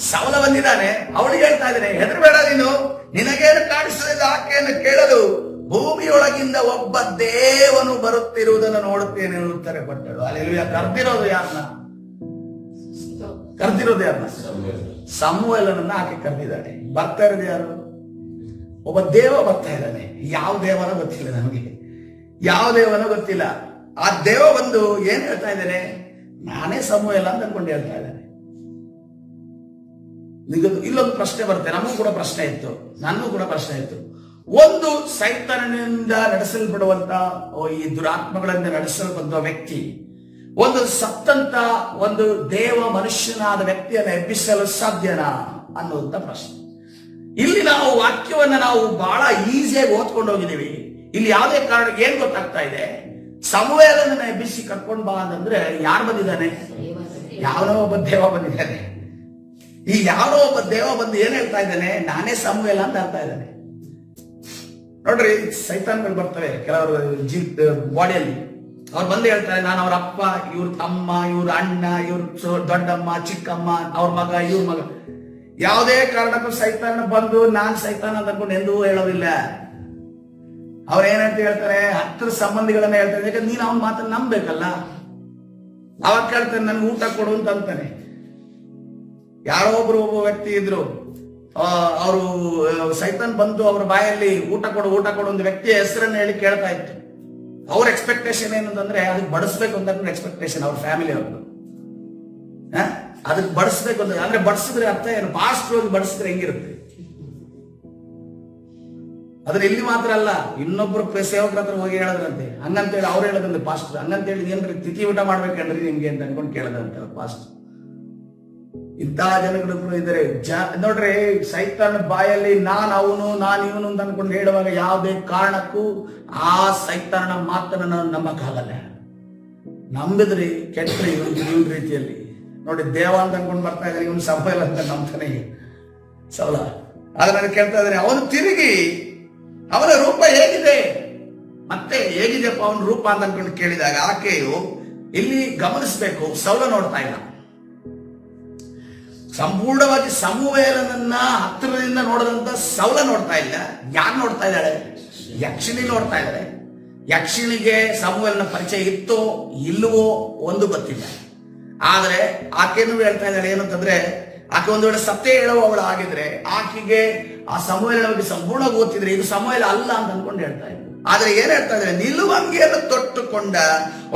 ಸೌಲ ಬಂದಿದ್ದಾನೆ. ಅವಳಿಗೆ ಹೇಳ್ತಾ ಇದ್ದಾನೆ, ಹೆದರಬೇಡ ನೀನು, ನಿನಗೇನು ಕಾಣಿಸುತ್ತದೆ ಆಕೆಯನ್ನು ಕೇಳಲು ಭೂಮಿಯೊಳಗಿಂದ ಒಬ್ಬ ದೇವನು ಬರುತ್ತಿರುವುದನ್ನು ನೋಡುತ್ತೇನೆ ಉತ್ತರ ಕೊಟ್ಟಳು. ಹಲ್ಲೆಲೂಯಾ. ಕರ್ದಿರೋದು ಯಾರನ್ನ? ಸಮುವೇಲನನ್ನ ಆಕೆ ಕರೆದಿದ್ದಾನೆ. ಬರ್ತಾ ಇರೋದು ಯಾರು? ಒಬ್ಬ ದೇವ ಬರ್ತಾ ಇದ್ದಾನೆ. ಯಾವ ದೇವನೋ ಗೊತ್ತಿಲ್ಲ ನಮಗೆ, ಯಾವ ದೇವನೋ ಗೊತ್ತಿಲ್ಲ. ಆ ದೇವ ಬಂದು ಏನ್ ಹೇಳ್ತಾ ಇದ್ದಾನೆ, ನಾನೇ ಸಮುವೇಲ ಅಂತ ಅನ್ಕೊಂಡು ಹೇಳ್ತಾ ಇದ್ದಾನೆ. ಇಲ್ಲೊಂದು ಪ್ರಶ್ನೆ ಬರುತ್ತೆ, ನಮಗೂ ಕೂಡ ಪ್ರಶ್ನೆ ಇತ್ತು, ನನಗೂ ಕೂಡ ಪ್ರಶ್ನೆ ಇತ್ತು. ಒಂದು ಸೈತಾನನಿಂದ ನಡೆಸಲ್ಪಡುವಂತ ಈ ದುರಾತ್ಮಗಳಿಂದ ನಡೆಸಲ್ಪಡುವ ವ್ಯಕ್ತಿ ಒಂದು ಸತ್ತಂತ ಒಂದು ದೇವ ಮನುಷ್ಯನಾದ ವ್ಯಕ್ತಿಯನ್ನು ಎಬ್ಬಿಸಲು ಸಾಧ್ಯನಾ ಅನ್ನುವಂತ ಪ್ರಶ್ನೆ. ಇಲ್ಲಿ ನಾವು ವಾಕ್ಯವನ್ನ ನಾವು ಬಹಳ ಈಸಿಯಾಗಿ ಓದ್ಕೊಂಡು ಹೋಗಿದ್ದೀವಿ. ಇಲ್ಲಿ ಯಾವುದೇ ಕಾರಣಕ್ಕೆ ಏನ್ ಗೊತ್ತಾಗ್ತಾ ಇದೆ, ಸಮುವೇಲನನ್ನ ಎಬ್ಬಿಸಿ ಕರ್ಕೊಂಡು ಬಾ ಅಂತಂದ್ರೆ ಯಾರು ಬಂದಿದ್ದಾನೆ? ಯಾವನೋ ಒಬ್ಬ ದೇವ ಬಂದಿದ್ದಾನೆ. ಈ ಯಾವನೋ ಒಬ್ಬ ದೇವ ಬಂದು ಏನ್ ಹೇಳ್ತಾ ಇದ್ದಾನೆ, ನಾನೇ ಸಮುವೇಲ ಅಂತ ಹೇಳ್ತಾ ಇದ್ದಾನೆ. ನೋಡ್ರಿ, ಸೈತಾನ್ಗಳು ಬರ್ತವೆ ಕೆಲವರು ಬಾಡಿಯಲ್ಲಿ. ಅವ್ರು ಬಂದು ಹೇಳ್ತಾರೆ, ನಾನು ಅವ್ರ ಅಪ್ಪ, ಇವ್ರ ತಮ್ಮ, ಇವ್ರ ಅಣ್ಣ, ಇವ್ರ ದೊಡ್ಡಮ್ಮ, ಚಿಕ್ಕಮ್ಮ, ಅವ್ರ ಮಗ, ಇವ್ರ ಮಗ. ಯಾವುದೇ ಕಾರಣಕ್ಕೂ ಸೈತಾನ ಬಂದು ನಾನ್ ಸೈತಾನ ಅಂತ ಅನ್ಕೊಂಡು ಎಂದೂ ಹೇಳೋದಿಲ್ಲ. ಅವ್ರ ಏನಂತ ಹೇಳ್ತಾರೆ, ಹತ್ತಿರ ಸಂಬಂಧಿಗಳನ್ನ ಹೇಳ್ತಾರೆ. ಯಾಕಂದ್ರೆ ನೀನು ಅವನ ಮಾತನ್ನ ನಂಬೇಕಲ್ಲ. ಅವಾಗ ಕೇಳ್ತಾನೆ, ನನ್ಗೆ ಊಟ ಕೊಡು ಅಂತ ಅಂತಾನೆ. ಯಾರೋ ಒಬ್ಬ ವ್ಯಕ್ತಿ ಇದ್ರು, ಅವರು ಸೈತಾನ್ ಬಂದು ಅವ್ರ ಬಾಯಲ್ಲಿ ಊಟ ಕೊಡು ಒಂದು ವ್ಯಕ್ತಿಯ ಹೆಸರನ್ನ ಹೇಳಿ ಕೇಳ್ತಾ ಇತ್ತು. ಅವ್ರ ಎಕ್ಸ್ಪೆಕ್ಟೇಷನ್ ಏನಂತಂದ್ರೆ, ಅದಕ್ಕೆ ಬಡಿಸ್ಬೇಕು ಅಂತ ಎಕ್ಸ್ಪೆಕ್ಟೇಷನ್ ಅವ್ರ ಫ್ಯಾಮಿಲಿ ಅವ್ರದ್ದು. ಅದಕ್ಕೆ ಬಡಿಸ್ಬೇಕು ಅಂತ ಅಂದ್ರೆ, ಬಡಿಸಿದ್ರೆ ಅರ್ಥ ಏನು, ಫಾಸ್ಟ್ ಹೋಗಿ ಬಡಿಸಿದ್ರೆ ಹೆಂಗಿರುತ್ತೆ. ಅದನ್ನ ಇಲ್ಲಿ ಮಾತ್ರ ಅಲ್ಲ, ಇನ್ನೊಬ್ರು ಸೇವಕರ ಹತ್ರ ಹೋಗಿ ಹೇಳದ್ರಂತೆ. ಹಂಗಂತೇಳಿ ಅವ್ರು ಹೇಳದಂತೆ ಫಾಸ್ಟ್, ಹಂಗಂತೇಳಿ ಏನ್ರಿ ತಿಥಿ ಊಟ ಮಾಡ್ಬೇಕಂದ್ರಿ ನಿಮ್ಗೆ ಅಂತ ಅನ್ಕೊಂಡು ಕೇಳದಂತೆ ಫಾಸ್ಟ್. ಇಂತಹ ಜನಗಳು ಇದ್ದಾರೆ. ನೋಡ್ರಿ, ಸೈತಾನ ಬಾಯಲ್ಲಿ ಅವನು ನಾನು ಇವನು ಅಂತ ಅನ್ಕೊಂಡು ಹೇಳುವಾಗ ಯಾವುದೇ ಕಾರಣಕ್ಕೂ ಆ ಸೈತಾನ ಮಾತನ್ನ ನಾವು ನಂಬಕ್ಕಾಗಲ್ಲ. ನಂಬಿದ್ರಿ ಕೆಟ್ಟರೆ ಇವನ್ ರೀತಿಯಲ್ಲಿ ನೋಡಿ, ದೇವ ಅಂತ ಅನ್ಕೊಂಡು ಬರ್ತಾ ಇದ್ದಾನೆ, ಇವನು ಸಮುವೇಲ ಅಂತ ನಂಬ್ತಾನೆ ಸೌಲ. ಆಗ ನಾನು ಕೇಳ್ತಾ ಇದ್ದಾನೆ, ಅವನು ತಿರುಗಿ ಅವನ ರೂಪ ಹೇಗಿದೆ, ಮತ್ತೆ ಹೇಗಿದೆಯಪ್ಪ ಅವನ ರೂಪ ಅಂತ ಅನ್ಕೊಂಡು ಕೇಳಿದಾಗ ಆಕೆಯು ಇಲ್ಲಿ ಗಮನಿಸಬೇಕು, ಸೌಲ ನೋಡ್ತಾ ಇಲ್ಲ. ಸಂಪೂರ್ಣವಾಗಿ ಸಮುವೇಲನನ್ನ ಹತ್ತಿರದಿಂದ ನೋಡದಂತ ಸೌಲ ನೋಡ್ತಾ ಇಲ್ಲ. ಯಾರು ನೋಡ್ತಾ ಇದ್ದಾಳೆ? ಯಕ್ಷಿಣಿ ನೋಡ್ತಾ ಇದ್ದಾಳೆ. ಯಕ್ಷಿಣಿಗೆ ಸಮುವೇಲನ ಪರಿಚಯ ಇತ್ತೋ ಇಲ್ಲವೋ ಒಂದು ಗೊತ್ತಿಲ್ಲ. ಆದ್ರೆ ಆಕೆನೂ ಹೇಳ್ತಾ ಇದ್ದಾಳೆ ಏನಂತಂದ್ರೆ, ಆಕೆ ಒಂದು ವೇಳೆ ಸತ್ಯ ಹೇಳುವವಳು ಆಗಿದ್ರೆ ಆಕೆಗೆ ಆ ಸಮುವೇಲನ ಬಗ್ಗೆ ಸಂಪೂರ್ಣ ಗೊತ್ತಿದ್ರೆ ಇದು ಸಮುವೇಲ ಅಲ್ಲ ಅಂತ ಅನ್ಕೊಂಡು ಹೇಳ್ತಾ ಇದ್ರು. ಆದ್ರೆ ಏನ್ ಹೇಳ್ತಾ ಇದ್ದಾರೆ, ನಿಲುವಂಗಿಯನ್ನು ತೊಟ್ಟುಕೊಂಡ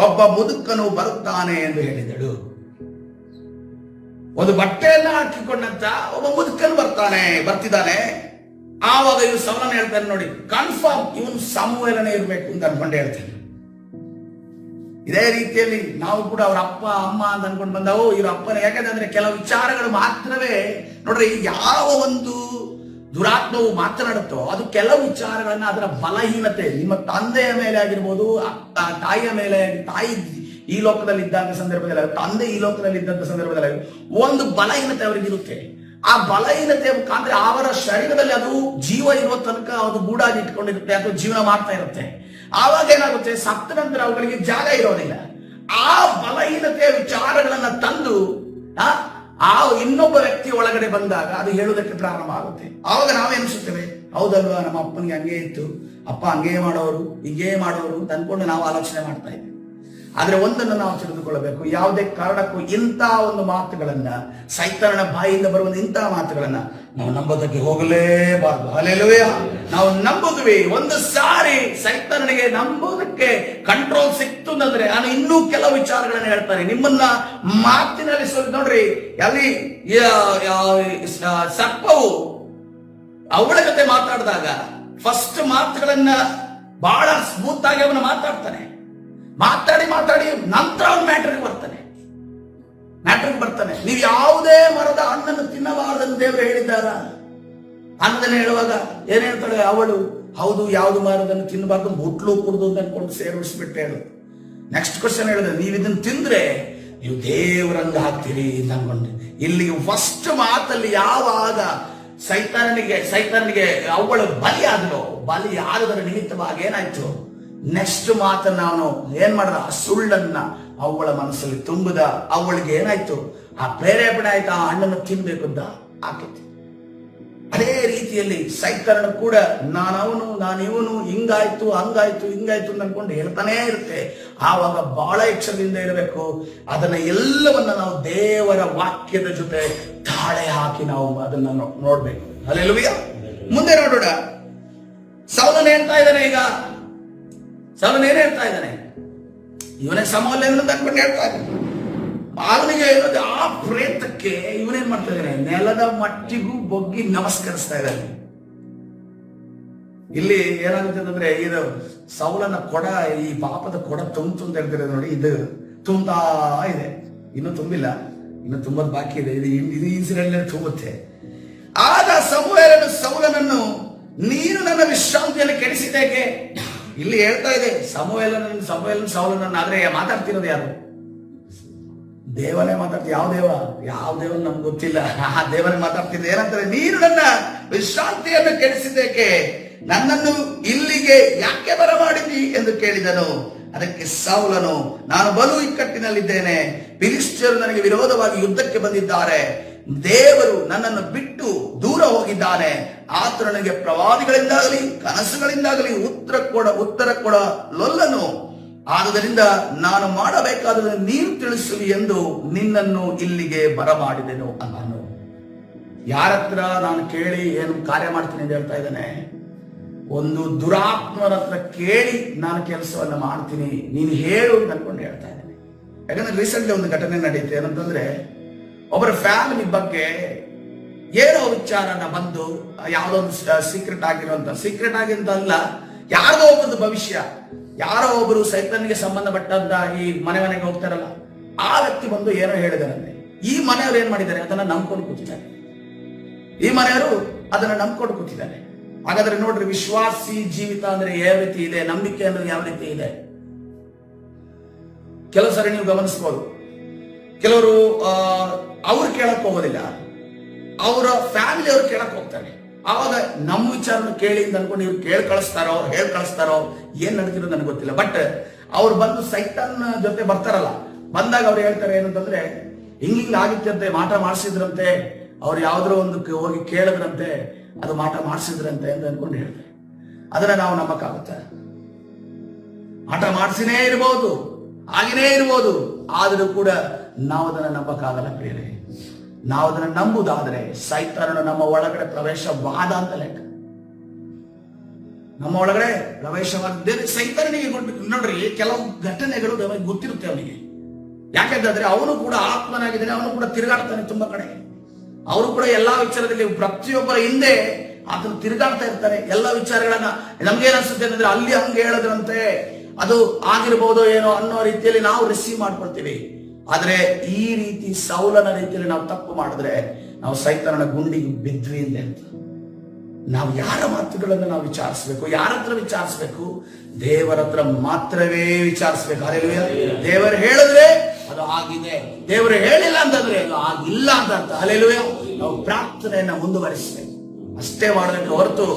ಒಬ್ಬ ಮುದುಕನು ಬರುತ್ತಾನೆ ಎಂದು ಹೇಳಿದಳು. ಒಂದು ಬಟ್ಟೆಯನ್ನ ಹಾಕಿಕೊಂಡಂತ ಒಬ್ಬ ಮುದುಕನು ಬರ್ತಿದ್ದಾನೆ. ಆವಾಗ ಇವ್ರು ಸೌಲನ ಹೇಳ್ತಾನೆ, ನೋಡಿ ಕನ್ಫರ್ಮ್ ಇವನು ಸಮುವೇಲನೇ ಇರ್ಬೇಕು ಅಂತ ಅನ್ಕೊಂಡು ಹೇಳ್ತಾನೆ. ಇದೇ ರೀತಿಯಲ್ಲಿ ನಾವು ಕೂಡ ಅವ್ರ ಅಪ್ಪ ಅಮ್ಮ ಅಂತ ಅನ್ಕೊಂಡು ಬಂದವು ಇವ್ರ ಅಪ್ಪನ. ಯಾಕಂದ್ರೆ ಕೆಲವು ವಿಚಾರಗಳು ಮಾತ್ರವೇ ನೋಡ್ರಿ, ಯಾವ ಒಂದು ದುರಾತ್ಮವು ಮಾತನಾಡುತ್ತೋ ಅದು ಕೆಲವು ವಿಚಾರಗಳನ್ನ ಅದರ ಬಲಹೀನತೆ, ನಿಮ್ಮ ತಂದೆಯ ಮೇಲೆ ಆಗಿರ್ಬೋದು, ತಾಯಿಯ ಮೇಲೆ, ತಾಯಿ ಈ ಲೋಕದಲ್ಲಿ ಇದ್ದಂತ ಸಂದರ್ಭದಲ್ಲಿ, ತಂದೆ ಈ ಲೋಕದಲ್ಲಿ ಇದ್ದಂತ ಸಂದರ್ಭದಲ್ಲಿ ಒಂದು ಬಲಹೀನತೆ ಅವರಿಗಿರುತ್ತೆ. ಆ ಬಲಹೀನತೆ ಮುಖಾಂತರ ಅವರ ಶರೀರದಲ್ಲಿ ಅದು ಜೀವ ಇರುವ ತನಕ ಅದು ಗೂಡಾಗಿ ಇಟ್ಕೊಂಡಿರುತ್ತೆ ಅಥವಾ ಜೀವನ ಮಾಡ್ತಾ ಇರುತ್ತೆ. ಆವಾಗ ಏನಾಗುತ್ತೆ, ಸತ್ತ ನಂತರ ಅವುಗಳಿಗೆ ಜಾಗ ಇರೋದಿಲ್ಲ. ಆ ಬಲಹೀನತೆಯ ವಿಚಾರಗಳನ್ನ ತಂದು ಆ ಇನ್ನೊಬ್ಬ ವ್ಯಕ್ತಿ ಒಳಗಡೆ ಬಂದಾಗ ಅದು ಹೇಳುವುದಕ್ಕೆ ಪ್ರಾರಂಭ ಆಗುತ್ತೆ. ಆವಾಗ ನಾವೇನಿಸುತ್ತೇವೆ, ಹೌದಲ್ವಾ ನಮ್ಮ ಅಪ್ಪನಿಗೆ ಹಂಗೆ ಇತ್ತು, ಅಪ್ಪ ಹಂಗೇ ಮಾಡೋರು ಹಿಂಗೇ ಮಾಡೋರು ಅಂತ ಅನ್ಕೊಂಡು ನಾವು ಆಲೋಚನೆ ಮಾಡ್ತಾ ಇದ್ದೇವೆ. ಆದ್ರೆ ಒಂದನ್ನು ನಾವು ತಿಳಿದುಕೊಳ್ಳಬೇಕು, ಯಾವುದೇ ಕಾರಣಕ್ಕೂ ಇಂಥ ಒಂದು ಮಾತುಗಳನ್ನ, ಸೈತಾನನ ಬಾಯಿಯಿಂದ ಬರುವ ಇಂತಹ ಮಾತುಗಳನ್ನ ನಾವು ನಂಬೋದಕ್ಕೆ ಹೋಗಲೇಬಾರದು. ಹಲ್ಲೆಲೂಯಾ. ನಾವು ನಂಬುದ್ವಿ, ಒಂದು ಸಾರಿ ಸೈತಾನನಿಗೆ ನಂಬೋದಕ್ಕೆ ಕಂಟ್ರೋಲ್ ಸಿಕ್ತು ಅಂದ್ರೆ ನಾನು ಇನ್ನೂ ಕೆಲವು ವಿಚಾರಗಳನ್ನ ಹೇಳ್ತಾನೆ. ನಿಮ್ಮನ್ನ ಮಾತಿನಲ್ಲಿ ನೋಡ್ರಿ, ಅಲ್ಲಿ ಸರ್ಪವು ಅವಳ ಜೊತೆ ಮಾತಾಡಿದಾಗ ಫಸ್ಟ್ ಮಾತುಗಳನ್ನ ಬಹಳ ಸ್ಮೂತ್ ಆಗಿ ಅವನು ಮಾತಾಡ್ತಾನೆ. ಮಾತಾಡಿ ನಂತರ ಅವನು ಮ್ಯಾಟ್ರಿಗೆ ಬರ್ತಾನೆ. ನೀವು ಯಾವುದೇ ಮರದ ಹಣ್ಣನ್ನು ತಿನ್ನಬಾರದನ್ನು ದೇವರು ಹೇಳಿದ್ದಾರ? ಅನ್ನದನ್ನ ಹೇಳುವಾಗ ಏನ್ ಹೇಳ್ತಾಳೆ ಅವಳು, ಹೌದು ಯಾವ್ದು ಮರದನ್ನು ತಿನ್ನಬಾರ್ದು, ಮುಟ್ಲು ಕುಡ್ದು ಅಂತ ಅನ್ಕೊಂಡು ಸೇರಿಸ್ಬಿಟ್ಟು ಹೇಳು. ನೆಕ್ಸ್ಟ್ ಕ್ವಶನ್ ಹೇಳಿದ್ರೆ, ನೀವು ಇದನ್ನು ತಿಂದ್ರೆ ನೀವು ದೇವರಂಗ ಹಾಕ್ತೀರಿ ಅಂತ ಅನ್ಕೊಂಡೆ. ಇಲ್ಲಿ ಫಸ್ಟ್ ಮಾತಲ್ಲಿ ಯಾವಾಗ ಸೈತಾನನಿಗೆ ಅವಳು ಬಲಿ ಆದದರ ನಿಮಿತ್ತವಾಗಿ ಏನಾಯ್ತು, ನೆಕ್ಸ್ಟ್ ಮಾತನ್ನ ಅವನು ಏನ್ ಮಾಡ್ದ, ಆ ಸುಳ್ಳನ್ನ ಅವಳ ಮನಸ್ಸಲ್ಲಿ ತುಂಬುದ. ಅವಳಿಗೆ ಏನಾಯ್ತು, ಆ ಪ್ರೇರೇಪಣೆ ಆಯ್ತು, ಆ ಹಣ್ಣನ್ನು ತಿನ್ಬೇಕು ಅಂತ ಆಕೈತಿ. ಅದೇ ರೀತಿಯಲ್ಲಿ ಸೈತಾನನು ಕೂಡ ನಾನಿವನು ಹಿಂಗಾಯ್ತು ಹಂಗಾಯ್ತು ಅಂತ ಅನ್ಕೊಂಡು ಹೇಳ್ತಾನೆ ಇರುತ್ತೆ. ಆವಾಗ ಬಹಳ ಎಚ್ಚರದಿಂದ ಇರಬೇಕು. ಅದನ್ನ ಎಲ್ಲವನ್ನ ನಾವು ದೇವರ ವಾಕ್ಯದ ಜೊತೆ ತಾಳೆ ಹಾಕಿ ನಾವು ಅದನ್ನ ನೋಡ್ಬೇಕು. ಹಲ್ಲೆಲೂಯಾ. ಮುಂದೆ ನೋಡೋಣ, ಸೌಲನು ಹೇಳ್ತಾ ಇದ್ದಾನೆ. ಈಗ ಸೌಲನು ಏನ್ ಹೇಳ್ತಾ ಇದ್ದಾನೆ, ಇವನೇ ಸಮೂವೇಲನ ಅನ್ಕೊಂಡು ಹೇಳ್ತಾ ಇದ್ದಾನೆ. ಅವನಿಗೆ ಆ ಪ್ರೇತಕ್ಕೆ ಇವನೇನ್ ಮಾಡ್ತಾ ಇದ್ದಾನೆ, ನೆಲದ ಮಟ್ಟಿಗೂ ಬೊಗ್ಗಿ ನಮಸ್ಕರಿಸ್ತಾ ಇದ್ದಾನೆ. ಇಲ್ಲಿ ಏನಾಗುತ್ತೆ ಅಂತಂದ್ರೆ, ಇದು ಸೌಲನ ಕೊಡ, ಈ ಪಾಪದ ಕೊಡ ತುಂಬ್ತು ಅಂತ ಹೇಳ್ತಾರೆ ನೋಡಿ, ಇದು ತುಂಬಾ ಇದೆ, ಇನ್ನು ತುಂಬಿಲ್ಲ, ಇನ್ನು ತುಂಬದ್ ಬಾಕಿ ಇದೆ. ಇದು ಇನ್ಸಿಡೆಂಟ್ ತುಂಬುತ್ತೆ. ಆಗ ಸಮುವೇಲನು ಸೌಲನನ್ನು, ನೀನು ನನ್ನ ವಿಶ್ರಾಂತಿಯನ್ನು ಕೆಡಿಸಿದ್ದೇಕೆ? ಇಲ್ಲಿ ಹೇಳ್ತಾ ಇದೆ ಸಮುವೇಲನ ಸೌಲನನ್ನು. ಆದ್ರೆ ಮಾತಾಡ್ತಿರೋದು ಯಾರು? ದೇವನೇ ಮಾತಾಡ್ತಿ. ಯಾವ ದೇವ ನಮ್ಗೆ ಗೊತ್ತಿಲ್ಲ. ಆ ದೇವನೇ ಮಾತಾಡ್ತಿದ್ದೆ. ಏನಂತಾರೆ, ನೀನು ನನ್ನ ವಿಶ್ರಾಂತಿಯನ್ನು ಕೆಡಿಸಿದ್ದೇಕೆ? ನನ್ನನ್ನು ಇಲ್ಲಿಗೆ ಯಾಕೆ ಬರಮಾಡಿದಿ ಎಂದು ಕೇಳಿದನು. ಅದಕ್ಕೆ ಸೌಲನು, ನಾನು ಬಲು ಇಕ್ಕಟ್ಟಿನಲ್ಲಿದ್ದೇನೆ, ಫಿಲಿಷ್ಟಿಯರು ನನಗೆ ವಿರೋಧವಾಗಿ ಯುದ್ಧಕ್ಕೆ ಬಂದಿದ್ದಾರೆ, ದೇವರು ನನ್ನನ್ನು ಬಿಟ್ಟು ದೂರ ಹೋಗಿದ್ದಾನೆ, ಆತನು ನನಗೆ ಪ್ರವಾದಿಗಳಿಂದಾಗಲಿ ಕನಸುಗಳಿಂದಾಗಲಿ ಉತ್ತರ ಕೊಡ ಲೊಲ್ಲನು. ಆದುದರಿಂದ ನಾನು ಮಾಡಬೇಕಾದದನ್ನು ನೀನು ತಿಳಿಸುವಿ ಎಂದು ನಿನ್ನನ್ನು ಇಲ್ಲಿಗೆ ಬರಮಾಡಿದೆನು ಅನ್ನನು. ಯಾರತ್ರ ನಾನು ಕೇಳಿ ಏನು ಕಾರ್ಯ ಮಾಡ್ತೀನಿ ಅಂತ ಹೇಳ್ತಾ ಇದ್ದಾನೆ? ಒಂದು ದುರಾತ್ಮರ ಹತ್ರ ಕೇಳಿ ನಾನು ಕೆಲಸವನ್ನ ಮಾಡ್ತೀನಿ, ನೀನು ಹೇಳು ಅಂತ ಅನ್ಕೊಂಡು ಹೇಳ್ತಾ ಇದ್ದೇನೆ. ಯಾಕಂದ್ರೆ ರೀಸೆಂಟ್ಲಿ ಒಂದು ಘಟನೆ ನಡೆಯುತ್ತೆ. ಏನಂತಂದ್ರೆ, ಒಬ್ಬರ ಫ್ಯಾಮಿಲಿ ಬಗ್ಗೆ ಏನೋ ವಿಚಾರನ ಬಂದು ಯಾವುದೋ ಒಂದು ಸೀಕ್ರೆಟ್ ಆಗಿರಂತ ಅಲ್ಲ, ಯಾರ್ದೋ ಒಬ್ಬರದ್ದು ಭವಿಷ್ಯ, ಯಾರೋ ಒಬ್ಬರು ಸೈತಾನಿಗೆ ಸಂಬಂಧಪಟ್ಟಂತ ಈ ಮನೆಗೆ ಹೋಗ್ತಾರಲ್ಲ, ಆ ವ್ಯಕ್ತಿ ಬಂದು ಏನೋ ಹೇಳಿದಾರಂತೆ. ಈ ಮನೆಯವರು ಏನ್ ಮಾಡಿದ್ದಾರೆ, ಅದನ್ನ ನಂಬ್ಕೊಂಡು ಕೂತಿದ್ದಾರೆ. ಹಾಗಾದ್ರೆ ನೋಡ್ರಿ, ವಿಶ್ವಾಸಿ ಜೀವಿತ ಅಂದ್ರೆ ಯಾವ ರೀತಿ ಇದೆ, ನಂಬಿಕೆ ಅಂದ್ರೆ ಯಾವ ರೀತಿ ಇದೆ. ಕೆಲವು ಸರಿ ನೀವು ಗಮನಿಸಬಹುದು, ಕೆಲವರು ಅವ್ರು ಕೇಳಕ್ ಹೋಗೋದಿಲ್ಲ, ಅವರ ಫ್ಯಾಮಿಲಿ ಅವ್ರು ಕೇಳಕ್ ಹೋಗ್ತಾರೆ. ಆವಾಗ ನಮ್ಮ ವಿಚಾರನ ಕೇಳಿ ಅನ್ಕೊಂಡು ಇವ್ರು ಹೇಳಿ ಕಳಿಸ್ತಾರೋ ಏನ್ ನಡೀತಿರೋ ನನಗೆ ಗೊತ್ತಿಲ್ಲ. ಬಟ್ ಅವ್ರು ಬಂದು ಸೈತಾನ್ ಜೊತೆ ಬರ್ತಾರಲ್ಲ, ಬಂದಾಗ ಅವ್ರು ಹೇಳ್ತಾರೆ ಏನಂತಂದ್ರೆ, ಹಿಂಗಿಂಗ್ ಆಗಿತ್ತಂತೆ, ಮಾಟ ಮಾಡಿಸಿದ್ರಂತೆ, ಅವ್ರು ಯಾವ್ದಾದ್ರು ಒಂದು ಹೋಗಿ ಕೇಳಿದ್ರಂತೆ, ಅದು ಮಾಟ ಮಾಡಿಸಿದ್ರಂತೆ ಅಂತ ಅನ್ಕೊಂಡು ಹೇಳ್ತಾರೆ. ಅದನ್ನ ನಾವು ನಂಬಕ್ಕಾಗುತ್ತೆ? ಮಾಟ ಮಾಡಿಸಿನೇ ಇರಬಹುದು, ಹಾಗೇನೇ ಇರ್ಬೋದು. ಆದರೂ ಕೂಡ ನಾವು ಅದನ್ನು ನಂಬಕ್ಕಾಗಲ್ಲ ಪ್ರಿಯರೇ. ನಾವು ಅದನ್ನು ನಂಬುದಾದ್ರೆ ಸೈತಾನನು ನಮ್ಮ ಒಳಗಡೆ ಪ್ರವೇಶವಾದ ಅಂತ ಲೆಕ್ಕ. ನಮ್ಮ ಒಳಗಡೆ ಪ್ರವೇಶವಾದ ಸೈತಾನನಿಗೆ ನೋಡ್ರಿ, ಕೆಲವು ಘಟನೆಗಳು ನಮಗೆ ಗೊತ್ತಿರುತ್ತೆ ಅವನಿಗೆ. ಯಾಕೆಂದ್ರೆ ಅವನು ಕೂಡ ಆತ್ಮನಾಗಿದ್ದಾನೆ, ಅವನು ಕೂಡ ತಿರುಗಾಡ್ತಾನೆ ತುಂಬಾ ಕಡೆ. ಅವರು ಕೂಡ ಎಲ್ಲಾ ವಿಚಾರದಲ್ಲಿ ಪ್ರತಿಯೊಬ್ಬರ ಹಿಂದೆ ಆತನು ತಿರುಗಾಡ್ತಾ ಇರ್ತಾನೆ. ಎಲ್ಲ ವಿಚಾರಗಳನ್ನ ನಮ್ಗೇನ್ ಅನ್ಸುತ್ತೆ ಅಂದ್ರೆ ಅಲ್ಲಿ ಹಂಗೆ ಹೇಳದ್ರಂತೆ, ಅದು ಆಗಿರ್ಬೋದು ಏನೋ ಅನ್ನೋ ರೀತಿಯಲ್ಲಿ ನಾವು ರಿಸೀವ್ ಮಾಡ್ಕೊಳ್ತೀವಿ. ಆದ್ರೆ ಈ ರೀತಿ ಸೌಲನ ರೀತಿಯಲ್ಲಿ ನಾವು ತಪ್ಪು ಮಾಡಿದ್ರೆ ನಾವು ಸೈತಾನನ ಗುಂಡಿಗೆ ಬಿದ್ವಿ ಅಂತ ಹೇಳ್ತಾರೆ. ನಾವು ಯಾರ ಮಾತುಗಳನ್ನು ನಾವು ವಿಚಾರಿಸಬೇಕು? ಯಾರ ಹತ್ರ ವಿಚಾರಿಸಬೇಕು? ದೇವರ ಹತ್ರ ಮಾತ್ರವೇ ವಿಚಾರಿಸಬೇಕು. ಹಲ್ಲೆಲೂಯಾ. ದೇವರು ಹೇಳಿದ್ರೆ ಅದು ಆಗಿದೆ, ದೇವರು ಹೇಳಿಲ್ಲ ಅಂತಂದ್ರೆ ಅದು ಆಗಿಲ್ಲ ಅಂತ ಅರ್ಥ. ಹಲ್ಲೆಲೂಯಾ. ನಾವು ಪ್ರಾರ್ಥನೆಯನ್ನ ಮುಂದುವರಿಸಬೇಕು, ಅಷ್ಟೇ ಮಾಡಬೇಕು ಹೊರತು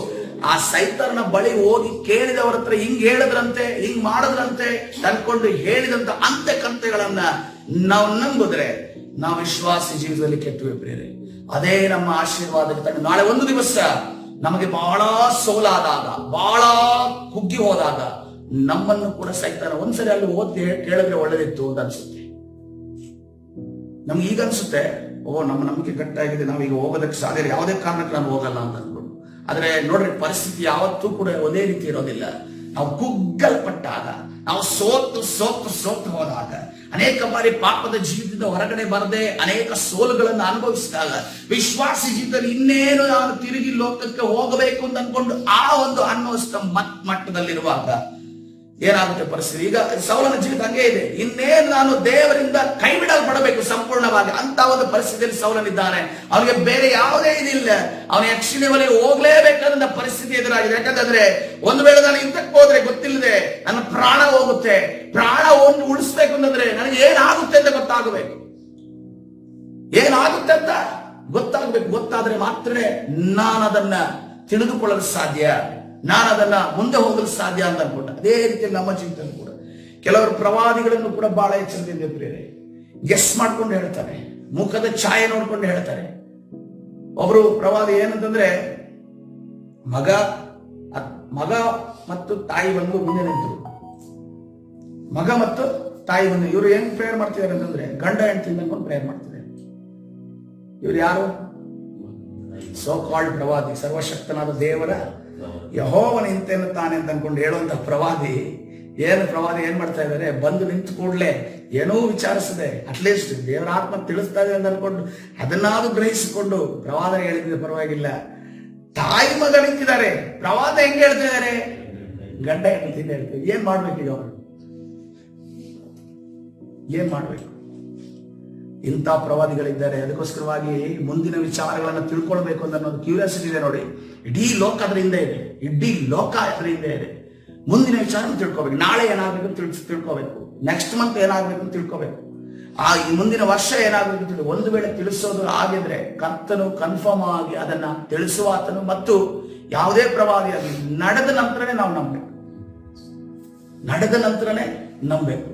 ಆ ಸೈತಾನನ ಬಳಿ ಹೋಗಿ ಕೇಳಿದವರ ಹತ್ರ ಹಿಂಗ್ ಹೇಳಿದ್ರಂತೆ, ಹಿಂಗ್ ಮಾಡಿದ್ರಂತೆ ಅನ್ಕೊಂಡು ಹೇಳಿದಂತ ಅಂತೆ ಕಂತೆಗಳನ್ನ ನಾವು ನಂಬಿದ್ರೆ ನಾವು ವಿಶ್ವಾಸಿ ಜೀವಿತದಲ್ಲಿ ಕೆಟ್ಟುವೆ ಪ್ರಿಯರೇ. ಅದೇ ನಮ್ಮ ಆಶೀರ್ವಾದಕ್ಕೆ ತಂದು ನಾಳೆ ಒಂದು ದಿವಸ ನಮಗೆ ಬಹಳ ಸೋಲಾದಾಗ, ಬಹಳ ಕುಗ್ಗಿ ಹೋದಾಗ ನಮ್ಮನ್ನು ಕೂಡ ಸೈತಾನ ಒಂದ್ಸರಿ ಅಲ್ಲಿ ಓದಿ ಕೇಳಿದ್ರೆ ಒಳ್ಳೇದಿತ್ತು ಅಂತ ಅನ್ಸುತ್ತೆ. ನಮ್ಗೆ ಈಗ ಅನ್ಸುತ್ತೆ, ನಮ್ಮ ನಂಬಿಕೆ ಗಟ್ಟಾಗಿದೆ, ನಾವೀಗ ಹೋಗೋದಕ್ಕೆ ಸಾಧ್ಯ, ಯಾವುದೇ ಕಾರಣಕ್ಕೆ ನಾನು ಹೋಗಲ್ಲ ಅಂತ ಅನ್ಕೊಂಡು. ಆದ್ರೆ ನೋಡ್ರಿ, ಪರಿಸ್ಥಿತಿ ಯಾವತ್ತೂ ಕೂಡ ಒಂದೇ ರೀತಿ ಇರೋದಿಲ್ಲ. ನಾವು ಕುಗ್ಗಲ್ಪಟ್ಟಾಗ, ನಾವು ಸೋತು ಹೋದಾಗ, ಅನೇಕ ಬಾರಿ ಪಾಪದ ಜೀವಿತದಿಂದ ಹೊರಗಡೆ ಬರದೆ ಅನೇಕ ಸೋಲುಗಳನ್ನು ಅನುಭವಿಸಿದಾಗ, ವಿಶ್ವಾಸಿ ಜೀವಿತದಲ್ಲಿ ಇನ್ನೇನು ನಾನು ತಿರುಗಿ ಲೋಕಕ್ಕೆ ಹೋಗಬೇಕು ಅಂತ ಅನ್ಕೊಂಡು ಆ ಒಂದು ಅನ್ನುವಷ್ಟ ಮಟ್ಟದಲ್ಲಿರುವಾಗ ಏನಾಗುತ್ತೆ ಪರಿಸ್ಥಿತಿ? ಈಗ ಸೌಲನ ಜೀವಿತ ಹಂಗೆ ಇದೆ. ಇನ್ನೇನು ನಾನು ದೇವರಿಂದ ಕೈ ಬಿಡಲ್ಪಡಬೇಕು ಸಂಪೂರ್ಣವಾಗಿ ಅಂತ ಒಂದು ಪರಿಸ್ಥಿತಿಯಲ್ಲಿ ಸೌಲನಿದ್ದಾನೆ. ಅವನಿಗೆ ಬೇರೆ ಯಾವುದೇ ಇದಿಲ್ಲ. ಅವನ ಯಕ್ಷಿಣಿ ಬಳಿ ಹೋಗ್ಲೇಬೇಕಾದಂತ ಪರಿಸ್ಥಿತಿ ಎದುರಾಗಿದೆ. ಯಾಕಂತಂದ್ರೆ ಒಂದು ವೇಳೆ ನಾನು ಯುದ್ಧಕ್ಕೆ ಹೋದ್ರೆ ಗೊತ್ತಿಲ್ಲದೆ ನನ್ನ ಪ್ರಾಣ ಹೋಗುತ್ತೆ. ಪ್ರಾಣ ಉಳಿಸ್ಬೇಕು ಅಂತಂದ್ರೆ ನನಗೆ ಏನಾಗುತ್ತೆ ಅಂತ ಗೊತ್ತಾಗಬೇಕು. ಏನಾಗುತ್ತೆ ಅಂತ ಗೊತ್ತಾಗಬೇಕು. ಗೊತ್ತಾದ್ರೆ ಮಾತ್ರ ನಾನು ಅದನ್ನ ತಿಳಿದುಕೊಳ್ಳಲು ಸಾಧ್ಯ, ನಾನು ಅದನ್ನ ಮುಂದೆ ಹೋಗಲು ಸಾಧ್ಯ ಅಂತ ಅನ್ಕೊಂಡ. ಅದೇ ರೀತಿ ನಮ್ಮ ಜೀವಿತದಲ್ಲಿ ಕೂಡ ಕೆಲವರು ಪ್ರವಾದಿಗಳನ್ನು ಕೂಡ ಬಹಳ ಎಚ್ಚರದಿಂದ ಪ್ರಿಯರೇ ಗೆಸ್ ಮಾಡ್ಕೊಂಡು ಹೇಳ್ತಾರೆ, ಮುಖದ ಛಾಯೆ ನೋಡ್ಕೊಂಡು ಹೇಳ್ತಾರೆ. ಒಬ್ರು ಪ್ರವಾದಿ ಏನಂತಂದ್ರೆ, ಮಗ ಮತ್ತು ತಾಯಿ ಬಂದು ಮುಂದೆ ನಿಂತರು. ಮಗ ಮತ್ತು ತಾಯಿ ಬಂದು ಇವರು ಏನ್ ಪ್ರೇಯರ್ ಮಾಡ್ತಿದ್ದಾರೆ ಅಂತಂದ್ರೆ, ಗಂಡ ಹೆಂಡತಿ ಅನ್ಕೊಂಡು ಪ್ರೇಯರ್ ಮಾಡ್ತಿದ್ದಾರೆ. ಇವ್ರು ಯಾರು? ಸೋ ಕಾಲ್ಡ್ ಪ್ರವಾದಿ, ಸರ್ವಶಕ್ತನಾದ ದೇವರ ಯೆಹೋವನ ಇಂತೇನು ತಾನೆ ಅಂತ ಅನ್ಕೊಂಡು ಹೇಳುವಂತ ಪ್ರವಾದಿ ಏನ್ ಮಾಡ್ತಾ ಇದ್ದಾರೆ? ಬಂದು ನಿಂತು ಕೂಡಲೇ ಏನೋ ವಿಚಾರಿಸದೆ ಅಟ್ಲೀಸ್ಟ್ ದೇವರ ಆತ್ಮ ತಿಳಿಸ್ತಾ ಇದೆ ಅಂತ ಅನ್ಕೊಂಡು ಅದನ್ನಾದ್ರೂ ಗ್ರಹಿಸಿಕೊಂಡು ಪ್ರವಾದನೆ ಹೇಳಿದ್ರೆ ಪರವಾಗಿಲ್ಲ. ತಾಯಿ ಮಗ ನಿಂತಿದ್ದಾರೆ, ಪ್ರವಾದ ಹೆಂಗ್ ಹೇಳ್ತಾ ಇದ್ದಾರೆ? ಗಂಡ ಹೆಂಡತಿ ಹೇಳ್ತೀವಿ. ಏನ್ ಮಾಡ್ಬೇಕು ಈಗ ಅವರು? ಏನ್ ಮಾಡ್ಬೇಕು? ಇಂಥ ಪ್ರವಾದಿಗಳಿದ್ದಾರೆ. ಅದಕ್ಕೋಸ್ಕರವಾಗಿ ಮುಂದಿನ ವಿಚಾರಗಳನ್ನ ತಿಳ್ಕೊಳ್ಬೇಕು ಅಂತ ಅನ್ನೋದು ಕ್ಯೂರಿಯಾಸಿಟಿ ಇದೆ ನೋಡಿ. ಇಡೀ ಲೋಕ ಅದರಿಂದ ಇದೆ, ಇಡೀ ಲೋಕ ಅದರಿಂದ ಇದೆ. ಮುಂದಿನ ವಿಚಾರ ತಿಳ್ಕೊಬೇಕು. ನಾಳೆ ಏನಾಗಬೇಕು ತಿಳ್ಕೊಬೇಕು, ನೆಕ್ಸ್ಟ್ ಮಂತ್ ಏನಾಗಬೇಕು ತಿಳ್ಕೊಬೇಕು, ಈ ಮುಂದಿನ ವರ್ಷ ಏನಾಗಬೇಕು ಒಂದು ವೇಳೆ ತಿಳಿಸೋದು ಆಗಿದ್ರೆ ಕರ್ತನು ಕನ್ಫರ್ಮ್ ಆಗಿ ಅದನ್ನ ತಿಳಿಸುವ ಆತನು ಮತ್ತು ಯಾವುದೇ ಪ್ರವಾದಿಯಾಗಿ ನಡೆದ ನಂತರನೇ ನಾವು ನಂಬಬೇಕು. ನಡೆದ ನಂತರನೇ ನಂಬಬೇಕು.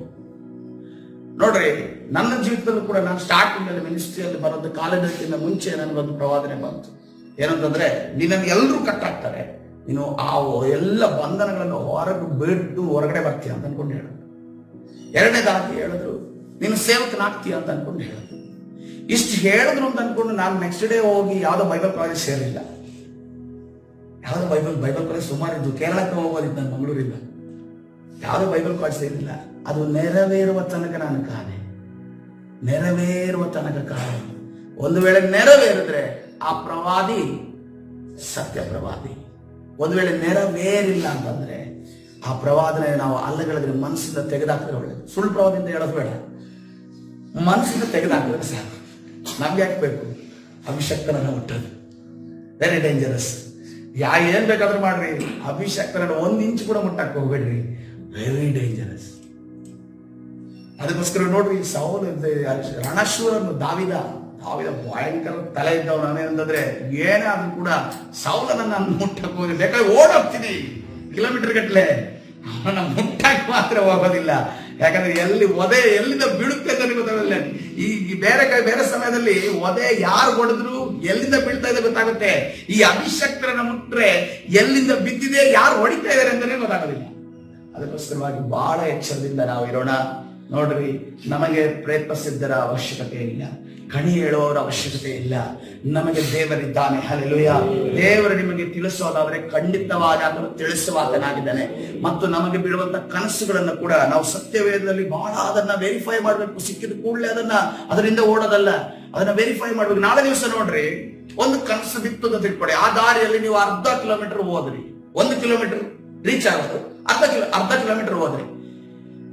ನೋಡ್ರಿ, ನನ್ನ ಜೀವಿತದಲ್ಲೂ ಕೂಡ ನಾನು ಸ್ಟಾರ್ಟಿಂಗ್ ಅಲ್ಲಿ ಮಿನಿಸ್ಟ್ರಿಯಲ್ಲಿ ಬರೋದು ಕಾಲೇಜಿನ ಮುಂಚೆ ನನಗೊಂದು ಪ್ರವಾದನೆ ಬಂತು. ಏನಂತಂದ್ರೆ, ನಿನ್ನನ್ನು ಎಲ್ಲರೂ ಕಟ್ಟಾಕ್ತಾರೆ, ನೀನು ಆ ಎಲ್ಲ ಬಂಧನಗಳನ್ನು ಹೊರಗಡೆ ಬರ್ತೀಯ ಅಂತ ಅನ್ಕೊಂಡು ಹೇಳಿದ್ರು. ಎರಡನೇದಾಗಿ ಹೇಳಿದ್ರು, ನೀನು ಸೇವಕನಾಗ್ತೀಯ ಅಂತ ಅನ್ಕೊಂಡು ಹೇಳಿದ್ರು. ಇಷ್ಟು ಹೇಳಿದ್ರು ಅಂತ ಅನ್ಕೊಂಡು ನಾನು ನೆಕ್ಸ್ಟ್ ಡೇ ಹೋಗಿ ಯಾವುದೋ ಬೈಬಲ್ ಕಾಲೇಜ್ ಸೇರಿಲ್ಲ. ಯಾವುದೋ ಬೈಬಲ್ ಕಾಲೇಜ್ ಸುಮಾರಿದ್ದು, ಕೇರಳಕ್ಕೆ ಹೋಗೋದಿತ್ತು ನಾನು ಮಂಗಳೂರಿಂದ. ಯಾವುದೋ ಬೈಬಲ್ ಕಾಲೇಜ್ ಸೇರಿಲ್ಲ. ಅದು ನೆರವೇರುವ ತನಕ ನಾನು ಕಾದೆ, ನೆರವೇರುವ ತನಕ ಕಾದೆ. ಒಂದು ವೇಳೆ ನೆರವೇರಿದ್ರೆ ಆ ಪ್ರವಾದಿ ಸತ್ಯ ಪ್ರವಾದಿ. ಒಂದು ವೇಳೆ ನೆರವೇರಿಲ್ಲ ಅಂತಂದ್ರೆ ಆ ಪ್ರವಾದನೆ ನಾವು ಅಲ್ಲಗಳಿದ್ರೆ ಮನಸ್ಸಿಂದ ತೆಗೆದಾಕಿದ್ರೆ ಒಳ್ಳೇದು. ಸುಳ್ಳು ಪ್ರವಾದಿಂದ ಹೇಳೋದು ಬೇಡ, ಮನಸ್ಸಿಂದ ತೆಗೆದಾಕಿದ್ರೆ ಸಾಕು. ನಮ್ಗೆ ಹಾಕ್ಬೇಕು ಅಭಿಷಕ್ತನನ್ನ ಹುಟ್ಟೋದು ವೆರಿ ಡೇಂಜರಸ್. ಏನ್ ಬೇಕಾದ್ರೂ ಮಾಡ್ರಿ, ಅಭಿಷಕ್ತನನ್ನ 1 ಇಂಚ್ ಕೂಡ ಮುಟ್ಟಕ್ಕೆ ಹೋಗ್ಬೇಡ್ರಿ, ವೆರಿ ಡೇಂಜರಸ್. ಅದಕ್ಕೋಸ್ಕರ ನೋಡ್ರಿ, ಸೌಲ ರಣಶೂರನ್ನು ದಾವಿದ ಭಯಂಕರ ತಲೆ ಇದ್ದವನು. ನಾನೇನಂತಂದ್ರೆ ಏನೇ ಆದ್ರೂ ಕೂಡ ಸೌಲನನ್ನ ಮುಟ್ಟಕ್ಕೆ ಹೋಗಿ ಬೇಕಾದ್ರೆ ಓಡೋಗ್ತೀನಿ ಕಿಲೋಮೀಟರ್ ಗಟ್ಟಲೆ, ಅವನ ಮುಟ್ಟಕ್ಕೆ ಮಾತ್ರ ಹೋಗೋದಿಲ್ಲ. ಯಾಕಂದ್ರೆ ಎಲ್ಲಿಂದ ಬೀಳುತ್ತೆ ಅಂತ ಗೊತ್ತಾಗಲ್ಲ. ಈ ಬೇರೆ ಸಮಯದಲ್ಲಿ ಒದೆ ಯಾರು ಹೊಡೆದ್ರು ಎಲ್ಲಿಂದ ಬೀಳ್ತಾ ಇದೆ ಗೊತ್ತಾಗುತ್ತೆ. ಈ ಅಭಿಷಕ್ತರನ್ನ ಮುಟ್ರೆ ಎಲ್ಲಿಂದ ಬಿದ್ದಿದೆ, ಯಾರು ಹೊಡಿತಾ ಇದ್ದಾರೆ ಅಂತಾನೆ ಗೊತ್ತಾಗೋದಿಲ್ಲ. ಅದಕ್ಕೋಸ್ಕರವಾಗಿ ಬಹಳ ಎಚ್ಚರದಿಂದ ನಾವು ಇರೋಣ. ನೋಡ್ರಿ, ನಮಗೆ ಪ್ರಯತ್ನ ಸಿದ್ಧರ ಅವಶ್ಯಕತೆ ಇಲ್ಲ, ಕಣಿ ಹೇಳುವವರ ಅವಶ್ಯಕತೆ ಇಲ್ಲ. ನಮಗೆ ದೇವರಿದ್ದಾನೆ. ಹಲ್ಲೆಲೂಯ. ದೇವರು ನಿಮಗೆ ತಿಳಿಸೋದಾದ್ರೆ ಖಂಡಿತವಾಗಿ ಅದನ್ನು ತಿಳಿಸುವಾತನಾಗಿದ್ದಾನೆ. ಮತ್ತು ನಮಗೆ ಬೀಳುವಂತ ಕನಸುಗಳನ್ನು ಕೂಡ ನಾವು ಸತ್ಯವೇದದಲ್ಲಿ ಬಹಳ ಅದನ್ನ ವೆರಿಫೈ ಮಾಡ್ಬೇಕು. ಸಿಕ್ಕಿದ ಕೂಡಲೇ ಅದರಿಂದ ಓಡೋದಲ್ಲ, ಅದನ್ನ ವೆರಿಫೈ ಮಾಡ್ಬೇಕು. ನಾಳೆ ದಿವಸ ನೋಡ್ರಿ, ಒಂದು ಕನಸು ಬಿತ್ತು ಅಂತ ತಿಳ್ಕೊಡಿ, ಆ ದಾರಿಯಲ್ಲಿ ನೀವು 1/2 ಕಿಲೋಮೀಟರ್ ಹೋದ್ರಿ, 1 ಕಿಲೋಮೀಟರ್ ರೀಚ್ ಆಗೋದು, ಅರ್ಧ ಕಿಲೋಮೀಟರ್ ಹೋದ್ರಿ.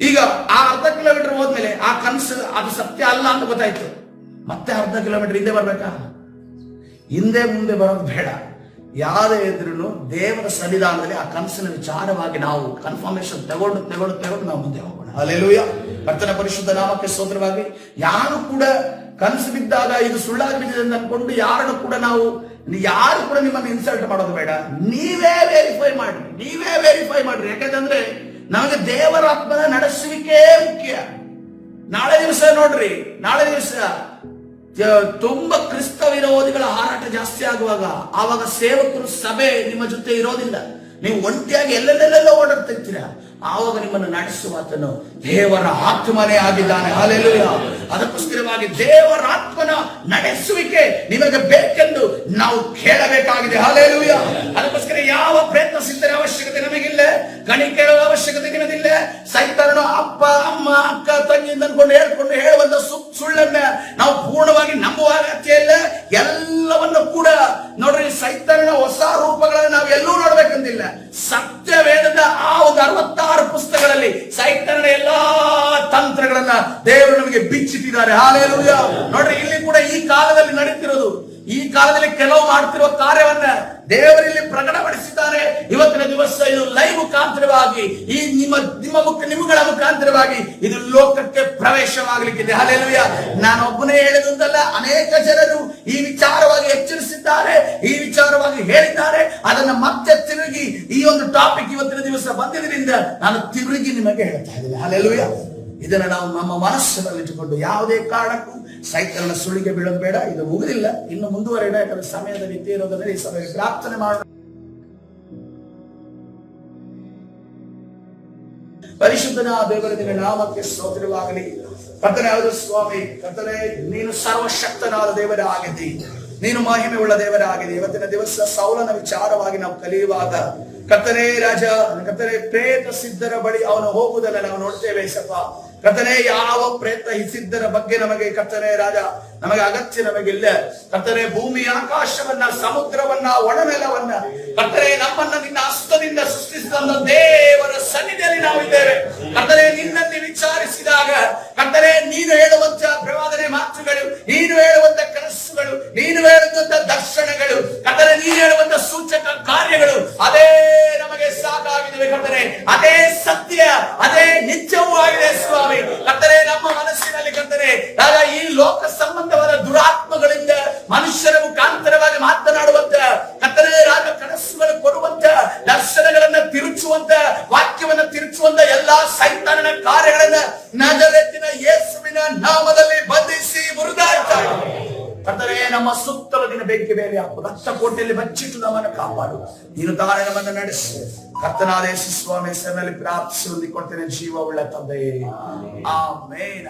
ಈಗ ಆ 1/2 ಕಿಲೋಮೀಟರ್ ಹೋದ್ಮೇಲೆ ಆ ಕನಸು ಅದು ಸತ್ಯ ಅಲ್ಲ ಅಂತ ಗೊತ್ತಾಯ್ತು, ಮತ್ತೆ 1/2 ಕಿಲೋಮೀಟರ್ ಹಿಂದೆ ಬರ್ಬೇಕಾ? ಹಿಂದೆ ಮುಂದೆ ಬರೋದು ಬೇಡ. ಯಾರೇ ಇದ್ರೂ ದೇವರ ಸನ್ನಿಧಾನದಲ್ಲಿ ಆ ಕನಸಿನ ವಿಚಾರವಾಗಿ ನಾವು ಕನ್ಫರ್ಮೇಶನ್ ತಗೊಂಡು ನಾವು ಮುಂದೆ ಹೋಗೋಣ. ಹಲ್ಲೆಲೂಯ. ಕರ್ತನ ಪರಿಶುದ್ಧ ನಾಮಕ್ಕೆ ಸ್ತೋತ್ರವಾಗಿ. ಯಾರು ಕೂಡ ಕನಸು ಬಿದ್ದಾಗ ಇದು ಸುಳ್ಳಾಗಿ ಬಿದ್ದಿದೆ ಅಂತ ಅನ್ಕೊಂಡು ಯಾರು ಕೂಡ ನಿಮ್ಮನ್ನು ಇನ್ಸಲ್ಟ್ ಮಾಡೋದು ಬೇಡ. ನೀವೇ ವೆರಿಫೈ ಮಾಡ್ರಿ. ಯಾಕಂತಂದ್ರೆ ನಮಗೆ ದೇವರ ಆತ್ಮನ ನಡೆಸುವಿಕೆ ಮುಖ್ಯ. ನಾಳೆ ದಿವಸ ನೋಡ್ರಿ, ನಾಳೆ ದಿವಸ ತುಂಬಾ ಕ್ರಿಸ್ತ ವಿರೋಧಿಗಳ ಹಾರಾಟ ಜಾಸ್ತಿ ಆವಾಗ ಸೇವಕರು ಸಭೆ ನಿಮ್ಮ ಜೊತೆ ಇರೋದಿಲ್ಲ. ನೀವು ಒಂಟಿಯಾಗಿ ಎಲ್ಲೆಲ್ಲೆಲ್ಲ ಓಡಾಡ್ತಿರ್ತೀರಾ. ಆವಾಗ ನಿಮ್ಮನ್ನು ನಡೆಸುವಾತನು ದೇವರ ಆತ್ಮನೇ ಆಗಿದ್ದಾನೆ. ಹಲ್ಲೆಲೂಯ. ಅದಕ್ಕೋಸ್ಕರವಾಗಿ ದೇವರ ಆತ್ಮನ ನಡೆಸುವಿಕೆ ನಿಮಗೆ ಬೇಕೆಂದು ನಾವು ಕೇಳಬೇಕಾಗಿದೆ. ಹಲ್ಲೆಲೂಯ. ಅದಕ್ಕೋಸ್ಕರ ಯಾವ ಪ್ರಯತ್ನ ಸಿದ್ಧರ ಅವಶ್ಯಕತೆ ನಮಗಿಲ್ಲ, ಗಣಿ ಕೇಳುವ ಅವಶ್ಯಕತೆ ನಿಮಗಿಲ್ಲ. ಸೈತಾನನು ಅಪ್ಪ ಅಮ್ಮ ಅಕ್ಕ ತಂಗಿ ಹೇಳ್ಕೊಂಡು ಹೇಳುವಂತ ಸುಳ್ಳನ್ನ ನಾವು ಪೂರ್ಣವಾಗಿ ನಂಬುವ ಅಗತ್ಯ ಇಲ್ಲ. ಎಲ್ಲವನ್ನು ಕೂಡ ನೋಡ್ರಿ, ಸೈತಾನನ ಹೊಸ ರೂಪಗಳನ್ನು ನಾವು ಎಲ್ಲೂ ನೋಡ್ಬೇಕಂತಿಲ್ಲ. ಸತ್ಯವೇದದ ಆ ಒಂದು 66 ಪುಸ್ತಕಗಳಲ್ಲಿ ಸೈತಾನನ ಎಲ್ಲಾ ತಂತ್ರಗಳನ್ನ ದೇವರು ನಮಗೆ ಬಿಚ್ಚಿಟ್ಟಿದ್ದಾರೆ. ಹಾಲೆಲೂಯ. ನೋಡ್ರಿ, ಇಲ್ಲಿ ಕೂಡ ಈ ಕಾಲದಲ್ಲಿ ನಡೀತಿರೋದು, ಈ ಕಾಲದಲ್ಲಿ ಕೆಲವು ಮಾಡ್ತಿರುವ ಕಾರ್ಯವನ್ನ ದೇವರಲ್ಲಿ ಪ್ರಕಟಪಡಿಸಿದ್ದಾರೆ. ಇವತ್ತಿನ ದಿವಸ ಇದು ಲೈವ್ ಮುಖಾಂತರವಾಗಿ, ಈ ನಿಮ್ಮಗಳ ಮುಖಾಂತರವಾಗಿ ಇದು ಲೋಕಕ್ಕೆ ಪ್ರವೇಶವಾಗಲಿಕ್ಕಿದೆ. ಹಲ್ಲೆಲೂಯ. ನಾನು ಒಬ್ಬನೇ ಹೇಳಿದಂತಲ್ಲ, ಅನೇಕ ಜನರು ಈ ವಿಚಾರವಾಗಿ ಎಚ್ಚರಿಸಿದ್ದಾರೆ, ಈ ವಿಚಾರವಾಗಿ ಹೇಳಿದ್ದಾರೆ. ಅದನ್ನ ಮತ್ತೆ ತಿರುಗಿ ಈ ಒಂದು ಟಾಪಿಕ್ ಇವತ್ತಿನ ದಿವಸ ಬಂದಿದ್ದರಿಂದ ನಾನು ತಿರುಗಿ ನಿಮಗೆ ಹೇಳ್ತಾ ಇದ್ದೇನೆ. ಹಲ್ಲೆಲೂಯ. ಇದನ್ನ ನಾವು ನಮ್ಮ ಮನಸ್ಸಿನಲ್ಲಿ ಇಟ್ಟುಕೊಂಡು ಯಾವುದೇ ಕಾರಣಕ್ಕೂ ಸೈತಾನನ ಸುಳಿಗೆ ಬೀಳೋದು ಬೇಡ. ಇದು ಮುಗಿದಿಲ್ಲ, ಇನ್ನು ಮುಂದುವರೆದ. ಯಾಕಂದ್ರೆ ಸಮಯದ ರೀತಿ ಇರೋದನ್ನ ಈ ಸಭೆಗೆ ಪ್ರಾರ್ಥನೆ ಮಾಡೋಣ. ಪರಿಶುದ್ಧನ ದೇವರ ನಿನ್ನ ನಾಮಕ್ಕೆ ಸ್ತೋತ್ರವಾಗಲಿ. ಕರ್ತನೇ, ಹೌದು ಸ್ವಾಮಿ, ಕರ್ತನೇ, ನೀನು ಸರ್ವಶಕ್ತನಾದ ದೇವರ ಆಗಿದ್ದಿ, ನೀನು ಮಹಿಮೆ ಉಳ್ಳ ದೇವರ ಆಗಿದೆ. ಇವತ್ತಿನ ದಿವಸ ಸೌಲನ ವಿಚಾರವಾಗಿ ನಾವು ಕಲಿಯುವಾಗ ಕರ್ತನೇ ರಾಜ, ಕರ್ತನೇ, ಪ್ರೇತ ಸಿದ್ಧರ ಬಳಿ ಅವನು ಹೋಗುವುದನ್ನ ನಾವು ನೋಡ್ತೇವೆ. ಸಪ್ಪ ಕರ್ತನೇ, ಯಾವ ಪ್ರಯತ್ನ ಸಿದ್ಧರ ಬಗ್ಗೆ ನಮಗೆ ಕರ್ತನೇ ರಾಜ ನಮಗೆ ಅಗತ್ಯ ನಮಗಿಲ್ಲ. ಕರ್ತನೇ, ಭೂಮಿ ಆಕಾಶವನ್ನ, ಸಮುದ್ರವನ್ನ, ಒಣನೆಲವನ್ನ ಕರ್ತನೇ, ನಮ್ಮನ್ನ ನಿನ್ನ ಹಸ್ತದಿಂದ ಸೃಷ್ಟಿಸಿದ ದೇವರ ಸನ್ನಿಧಿಯಲ್ಲಿ ನಾವಿದ್ದೇವೆ. ಕರ್ತನೇ, ನಿನ್ನಲ್ಲಿ ವಿಚಾರಿಸಿದಾಗ ಕರ್ತನೇ, ನೀನು ಹೇಳುವಂತ ಪ್ರವಾದನೆ ಮಾತುಗಳು, ನೀನು ಹೇಳುವಂತ ಕನಸುಗಳು, ನೀನು ಹೇಳುವಂತ ದರ್ಶನಗಳು, ಕರ್ತನೇ, ನೀನು ಹೇಳುವಂತ ಸೂಚಕ ಕಾರ್ಯಗಳು ಅದೇ ನಮಗೆ ಸಾಕಾಗಿದೆ. ಕರ್ತನೇ, ಅದೇ ಸತ್ಯ, ಅದೇ ನಿತ್ಯವೂ ಆಗಿದೆ ಸ್ವಾಮಿ. ಕರ್ತನೇ, ನಮ್ಮ ಮನಸ್ಸಿನಲ್ಲಿ ಕರ್ತನೇ ರಾಜ ಈ ಲೋಕ ಸಂಬಂಧವಾದ ದುರಾತ್ಮಗಳಿಂದ ಮನುಷ್ಯರ ಮುಖಾಂತರವಾಗಿ ಮಾತನಾಡುವಂತ ಕರ್ತನೇ ರಾಜ ಕನಸುಗಳು ಕೊಡುವಂತ ದರ್ಶನಗಳನ್ನ ತಿರುಚುವಂತ ವಾಕ್ಯವನ್ನ ತಿರುಚುವಂತ ಎಲ್ಲಾ ಸೈತಾನನ ಕಾರ್ಯಗಳನ್ನ ನಜರೇತಿನ ಯೇಸುವಿನ ನಾಮದಲ್ಲಿ ಬಂಧಿಸಿ ಮುರಿದಾಯ್ತಾ. ಕರ್ತನೇ, ನಮ್ಮ ಸುತ್ತಲ ದಿನ ಬೆಂಕಿ ಬೇರೆ ಹಾಕು, ರಕ್ತ ಕೋಟೆಯಲ್ಲಿ ಬಚ್ಚಿಟ್ಟು ನಮ್ಮನ್ನು ಕಾಪಾಡು. ನೀನು ತಾನೇ ನಮ್ಮನ್ನು ನಡೆಸು. ಕರ್ತನಾದ ಯೇಸು ಸ್ವಾಮಿ ಹೆಸರಿನಲ್ಲಿ ಪ್ರಾರ್ಥಿಸಿ ಹೊಂದಿಕೊಳ್ತೇನೆ, ಜೀವ ಉಳ್ಳ ತಂದೆಯೇ. ಆಮೇನ್.